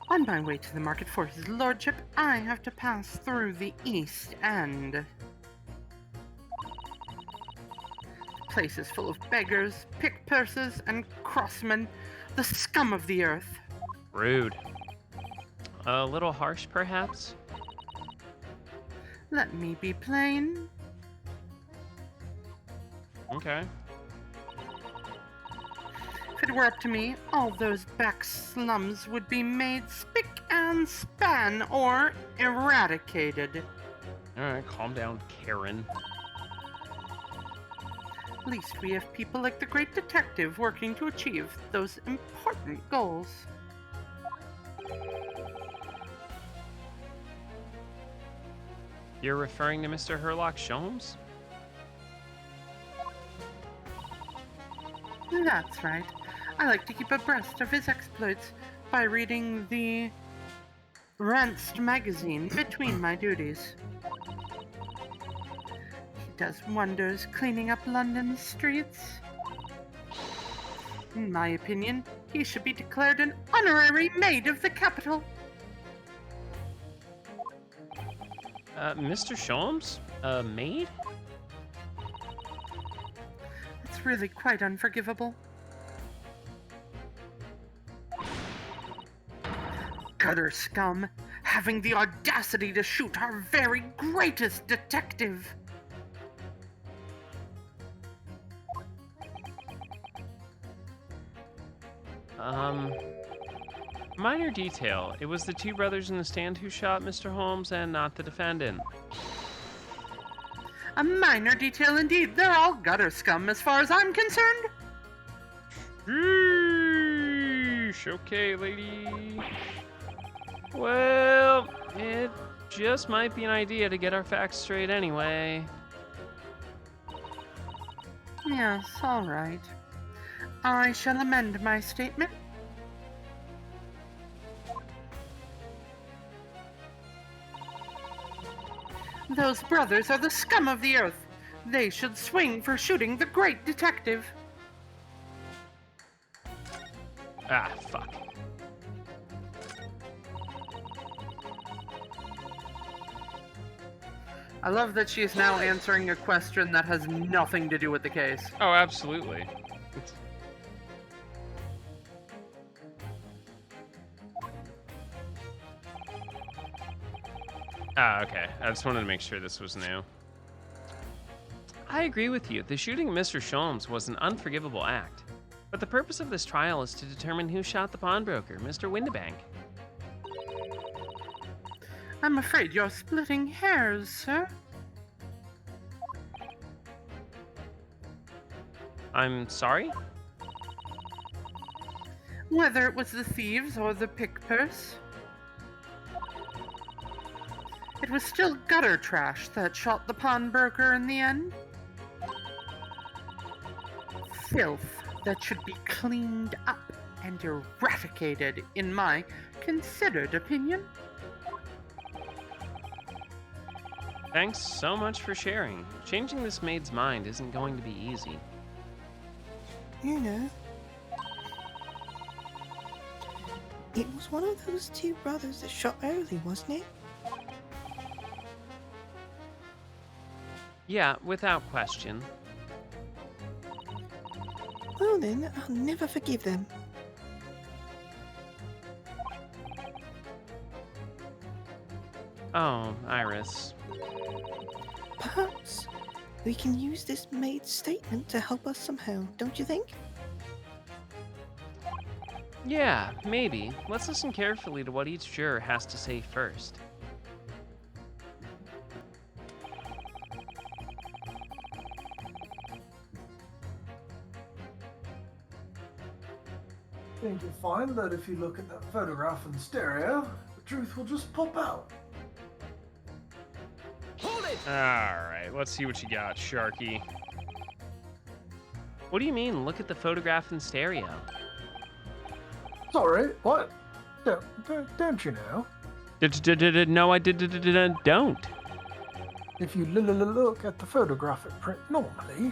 Speaker 6: On my way to the market for his lordship, I have to pass through the East End. The place is full of beggars, pick-pursers, and crossmen, the scum of the earth.
Speaker 2: Rude. A little harsh, perhaps?
Speaker 6: Let me be plain.
Speaker 2: Okay.
Speaker 6: If it were up to me, all those back slums would be made spick and span or eradicated.
Speaker 2: Alright, calm down, Karen.
Speaker 6: At least we have people like the great detective working to achieve those important goals.
Speaker 2: You're referring to Mr. Herlock Sholmes?
Speaker 6: That's right. I like to keep abreast of his exploits by reading the Ranced magazine between my duties. He does wonders cleaning up London's streets. In my opinion, he should be declared an honorary maid of the capital.
Speaker 2: Mr. Sholmes? A maid?
Speaker 6: It's really quite unforgivable. Gutter scum, having the audacity to shoot our very greatest detective.
Speaker 2: Minor detail. It was the two brothers in the stand who shot Mr. Holmes and not the defendant.
Speaker 6: A minor detail indeed. They're all gutter scum as far as I'm concerned.
Speaker 2: Sheesh. Okay, lady. Well, it just might be an idea to get our facts straight anyway.
Speaker 6: Yes, all right. I shall amend my statement. Those brothers are the scum of the earth. They should swing for shooting the great detective.
Speaker 2: Ah, fuck.
Speaker 6: I love that she is now answering a question that has nothing to do with the case.
Speaker 2: Oh, absolutely. Ah, okay. I just wanted to make sure this was new. I agree with you. The shooting of Mr. Sholmes was an unforgivable act. But the purpose of this trial is to determine who shot the pawnbroker, Mr. Windibank.
Speaker 6: I'm afraid you're splitting hairs, sir.
Speaker 2: I'm sorry?
Speaker 6: Whether it was the thieves or the pick-purse, it was still gutter trash that shot the pawnbroker in the end. Filth that should be cleaned up and eradicated, in my considered opinion.
Speaker 2: Thanks so much for sharing. Changing this maid's mind isn't going to be easy.
Speaker 12: You know, it was one of those two brothers that shot early, wasn't it?
Speaker 2: Yeah, without question.
Speaker 12: Well then, I'll never forgive them.
Speaker 2: Oh, Iris.
Speaker 12: Perhaps we can use this maid's statement to help us somehow, don't you think?
Speaker 2: Yeah, maybe. Let's listen carefully to what each juror has to say first.
Speaker 5: I think you'll find that if you look at that photograph in stereo, the truth will just pop out.
Speaker 2: Alright, let's see what you got, Sharky. What do you mean, look at the photograph in stereo?
Speaker 5: Sorry, what? Don't you know?
Speaker 2: No, I don't.
Speaker 5: If you look at the photographic print normally,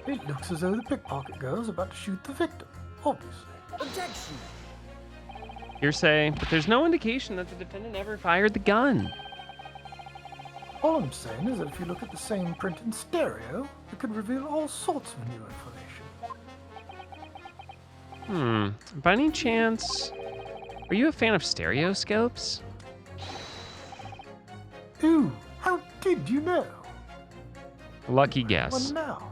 Speaker 5: it looks as though the pickpocket girl is about to shoot the victim, obviously.
Speaker 10: Objection!
Speaker 2: Hearsay, but there's no indication that the defendant ever fired the gun.
Speaker 5: All I'm saying is that if you look at the same print in stereo, it could reveal all sorts of new information.
Speaker 2: By any chance, are you a fan of stereoscopes?
Speaker 5: Ooh, how did you know?
Speaker 2: Lucky guess.
Speaker 5: Well, now.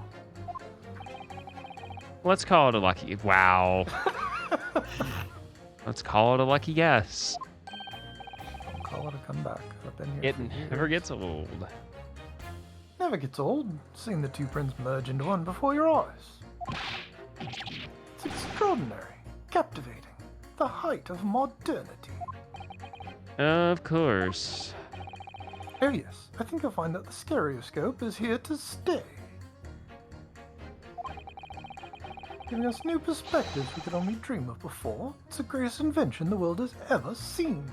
Speaker 2: Let's call it a lucky... Wow. Let's call it a lucky guess.
Speaker 5: Call it a comeback. I've been here
Speaker 2: It
Speaker 5: for years.
Speaker 2: never gets old.
Speaker 5: Never gets old, seeing the two prints merge into one before your eyes. It's extraordinary, captivating, the height of modernity.
Speaker 2: Of course.
Speaker 5: Oh yes, I think you'll find that the stereoscope is here to stay. Giving us new perspectives we could only dream of before. It's the greatest invention the world has ever seen.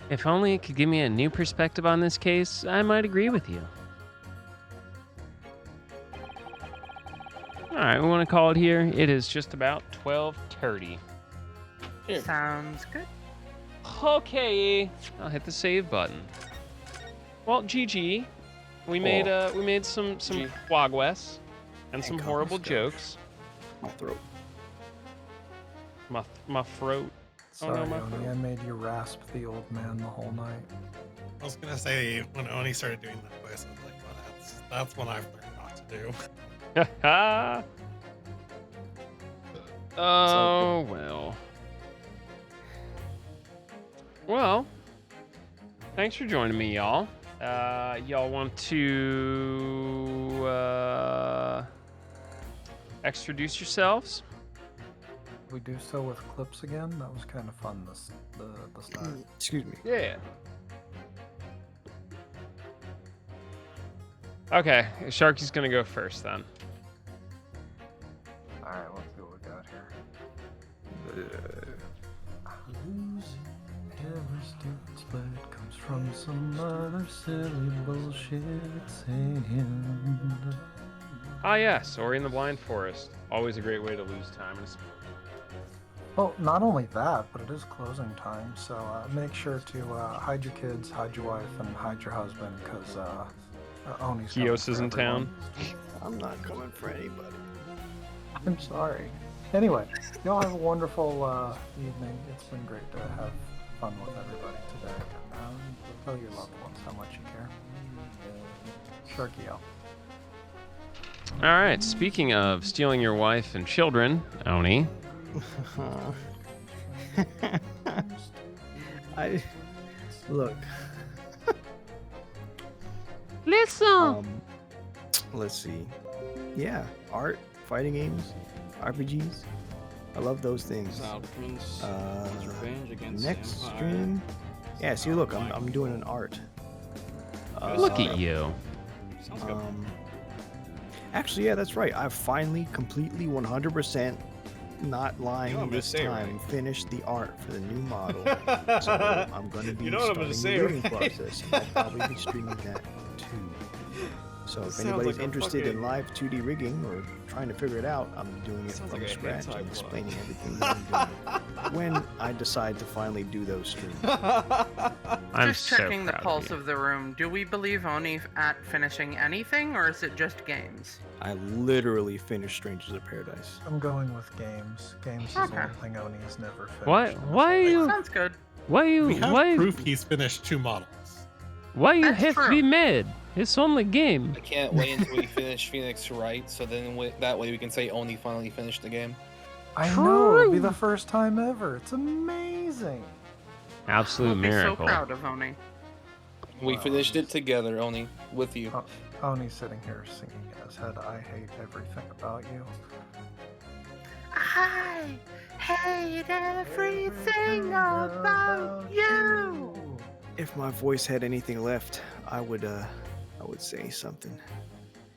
Speaker 2: If only it could give me a new perspective on this case, I might agree with you. Alright, we want to call it here. It is just about 12:30.
Speaker 6: Sounds good.
Speaker 2: Okay, I'll hit the save button. Well, GG. We made some quagwes and some horrible jokes.
Speaker 3: My throat.
Speaker 2: My throat.
Speaker 5: Sorry,
Speaker 2: oh no, my
Speaker 5: Oni,
Speaker 2: throat.
Speaker 5: I made you rasp the old man the whole night.
Speaker 4: I was gonna say when Oni started doing that voice, I was like, well, that's what I've learned not to do.
Speaker 2: Oh well. Well, thanks for joining me, y'all. Y'all want to extroduce yourselves?
Speaker 5: We do so with clips again. That was kind of fun. The start.
Speaker 3: Excuse me.
Speaker 2: Yeah. Okay, Sharky's gonna go first then.
Speaker 5: All right, let's see what we got here. Losing every stupid split comes from some other silly bullshit saying.
Speaker 2: Ah yes, Ori and the Blind Forest. Always a great way to lose time.
Speaker 5: Well, not only that, but it is closing time, so make sure to hide your kids, hide your wife, and hide your husband, because Oni's
Speaker 2: Kios is in
Speaker 5: coming for everyone.
Speaker 2: town.
Speaker 3: I'm not coming for anybody.
Speaker 5: I'm sorry. Anyway, y'all have a wonderful evening. It's been great to have fun with everybody today. Tell your loved ones how much you care. Sharky out.
Speaker 2: All right. Speaking of stealing your wife and children, Oni.
Speaker 3: Look.
Speaker 2: Listen.
Speaker 3: Let's see. Yeah, art, fighting games, RPGs. I love those things. Next stream. Yeah, see, look, I'm doing an art.
Speaker 2: Look at you.
Speaker 13: Sounds good.
Speaker 3: Actually, yeah, that's right. I've finally, completely, 100%, not lying this time, finished the art for the new model. So I'm going to be starting the reading process. And I'll probably be streaming that too. So if anybody's interested in live 2D rigging or trying to figure it out, I'm doing it from scratch and explaining everything that I'm doing when I decide to finally do those streams.
Speaker 2: I'm
Speaker 6: Just
Speaker 2: so
Speaker 6: checking the
Speaker 2: proud
Speaker 6: pulse
Speaker 2: of you.
Speaker 6: of the room. Do we believe Oni at finishing anything, or is it just games?
Speaker 3: I literally finished Strangers of Paradise.
Speaker 5: I'm going with games. Games is the only thing Oni has never finished.
Speaker 2: Why are you?
Speaker 6: Sounds good.
Speaker 2: Why you?
Speaker 4: We have
Speaker 2: Why?
Speaker 4: proof he's finished 2 models.
Speaker 2: Why you
Speaker 6: That's
Speaker 2: have to
Speaker 6: true.
Speaker 2: be mad? It's only game.
Speaker 1: I can't wait until we finish Phoenix Wright, so then that way we can say Oni finally finished the game.
Speaker 5: I know, it'll be the first time ever. It's amazing.
Speaker 2: Absolute
Speaker 6: I'll be so
Speaker 2: miracle.
Speaker 6: proud of Oni.
Speaker 1: We finished it together, Oni, with you.
Speaker 5: Oni's sitting here singing in his head, I hate everything about you.
Speaker 6: I hate everything about you.
Speaker 3: If my voice had anything left, I would say something.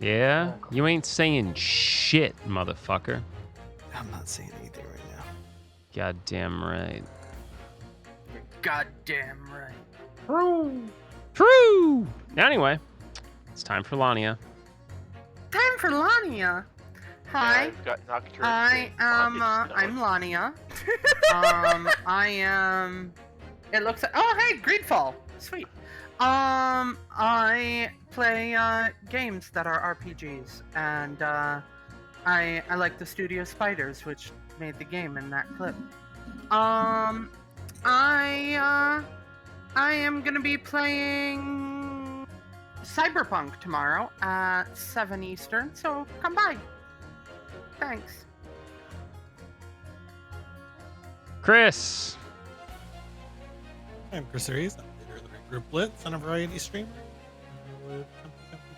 Speaker 2: Yeah? You ain't saying shit, motherfucker.
Speaker 3: I'm not saying anything right now.
Speaker 2: Goddamn right.
Speaker 6: You're goddamn right.
Speaker 2: True! Anyway, it's time for Lania.
Speaker 6: Time for Lania. Hi. I'm Lania. I am. It looks like. Oh, hey, Greedfall. Sweet. I play games that are RPGs, and I like the Studio Spiders, which made the game in that clip. I am gonna be playing Cyberpunk tomorrow at 7 Eastern, so come by. Thanks.
Speaker 2: Chris.
Speaker 4: I'm Chris Aries, I'm leader of the Big Group Blitz and a variety streamer.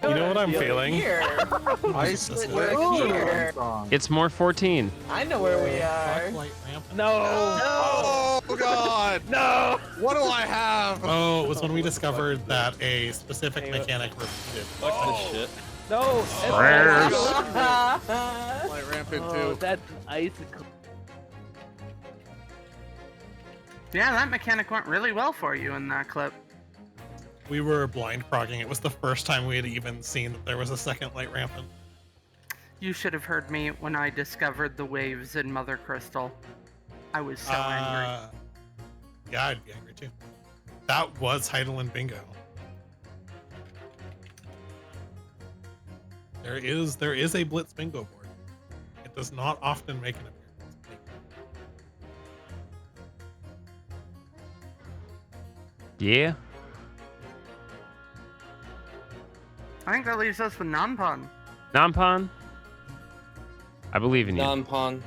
Speaker 4: You know what I'm feeling?
Speaker 2: It's more 14.
Speaker 15: I know where we are.
Speaker 11: No! Oh God! No! What do I have?
Speaker 4: Oh, it was when we discovered that a specific mechanic repeated.
Speaker 11: Fuck this shit.
Speaker 15: No!
Speaker 11: Light ramp into.
Speaker 15: That's icicle.
Speaker 6: Yeah, that mechanic went really well for you in that clip.
Speaker 4: We were blind progging. It was the first time we had even seen that there was a second light rampant.
Speaker 6: You should have heard me when I discovered the waves in Mother Crystal. I was so angry.
Speaker 4: Yeah, I'd be angry too. That was Heidelin Bingo. There is a Blitz Bingo board. It does not often make an appearance.
Speaker 2: Yeah?
Speaker 6: I think that leaves us with non-pun.
Speaker 2: Nampon? I believe in you.
Speaker 9: Non-pon.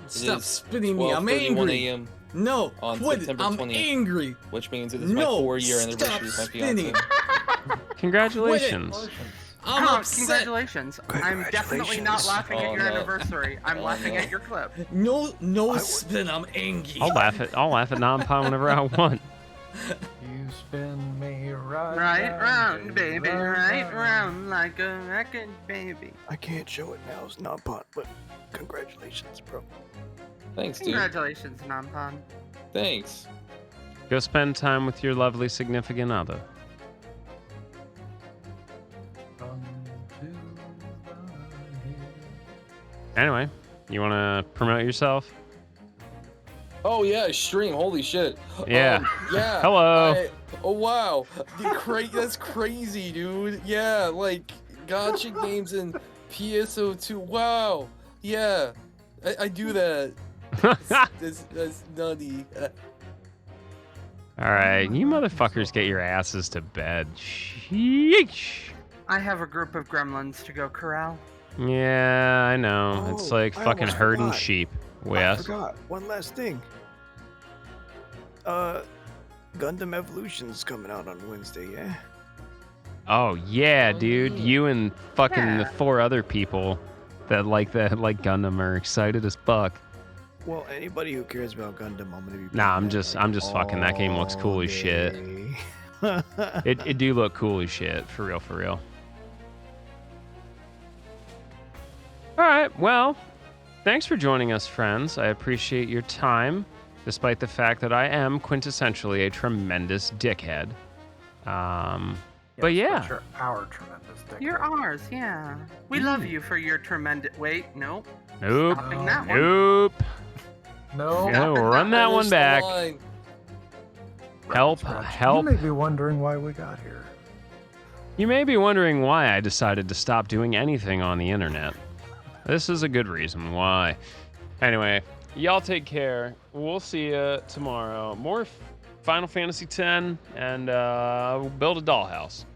Speaker 10: Stop spitting me. I'm angry.
Speaker 9: a.m.
Speaker 10: No,
Speaker 9: on
Speaker 10: quit it.
Speaker 9: September
Speaker 10: I'm
Speaker 9: 20th,
Speaker 10: angry.
Speaker 9: which means it is
Speaker 10: No,
Speaker 9: my 4-year anniversary
Speaker 10: stop
Speaker 9: with my
Speaker 10: spinning.
Speaker 9: fiance.
Speaker 2: Congratulations.
Speaker 10: I'm
Speaker 6: Oh,
Speaker 10: upset.
Speaker 6: Congratulations. I'm definitely not laughing at your anniversary. I'm laughing at your clip.
Speaker 10: No spin. I'm angry.
Speaker 2: I'll laugh at Nampon whenever I want.
Speaker 5: You spin me
Speaker 6: Right round, baby, right round like a record, baby.
Speaker 3: I can't show it now, it's not pot, but congratulations, bro.
Speaker 9: Thanks, dude.
Speaker 6: Congratulations, non-pun.
Speaker 9: Thanks.
Speaker 2: Go spend time with your lovely significant other. Anyway, you want to promote yourself?
Speaker 1: Oh yeah, stream. Holy shit.
Speaker 2: Yeah.
Speaker 1: Yeah.
Speaker 2: Hello.
Speaker 9: Oh wow, that's crazy, dude. Yeah, like gotcha games in PSO2. Wow, yeah, I do that. That's nutty.
Speaker 2: All right, you motherfuckers get your asses to bed. Sheesh.
Speaker 6: I have a group of gremlins to go corral.
Speaker 2: Yeah, I know. It's
Speaker 3: Oh,
Speaker 2: like
Speaker 3: I
Speaker 2: fucking
Speaker 3: almost
Speaker 2: herding
Speaker 3: forgot.
Speaker 2: sheep.
Speaker 3: I
Speaker 2: Yes.
Speaker 3: forgot. One last thing. Gundam Evolution's coming out on Wednesday, yeah?
Speaker 2: Oh yeah, dude. You and fucking the 4 other people that like Gundam are excited as fuck.
Speaker 3: Well, anybody who cares about Gundam, I'm gonna be.
Speaker 2: Nah, I'm just fucking. That game looks cool as shit. It do look cool as shit, for real, for real. All right, well, thanks for joining us, friends. I appreciate your time, despite the fact that I am quintessentially a tremendous dickhead. But yeah.
Speaker 5: You're our tremendous dickhead.
Speaker 6: You're ours, yeah. We love you for your tremendous. Wait, nope.
Speaker 2: Nope.
Speaker 6: Stopping that one.
Speaker 2: Nope.
Speaker 5: No.
Speaker 2: Yeah, we'll run that one back. Help.
Speaker 5: You may be wondering why we got here.
Speaker 2: You may be wondering why I decided to stop doing anything on the internet. This is a good reason why. Anyway, y'all take care. We'll see you tomorrow. More Final Fantasy X, and we'll build a dollhouse.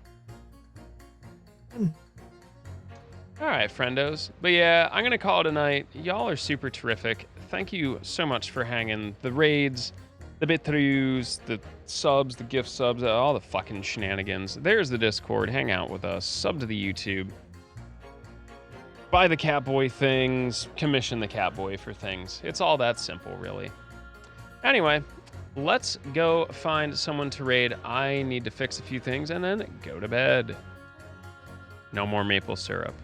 Speaker 2: All right, friendos. But yeah, I'm going to call it a night. Y'all are super terrific. Thank you so much for hanging. The raids, the bit-throughs, the subs, the gift subs, all the fucking shenanigans. There's the Discord. Hang out with us. Sub to the YouTube. Buy the Catboy things. Commission the Catboy for things. It's all that simple, really. Anyway, let's go find someone to raid. I need to fix a few things and then go to bed. No more maple syrup.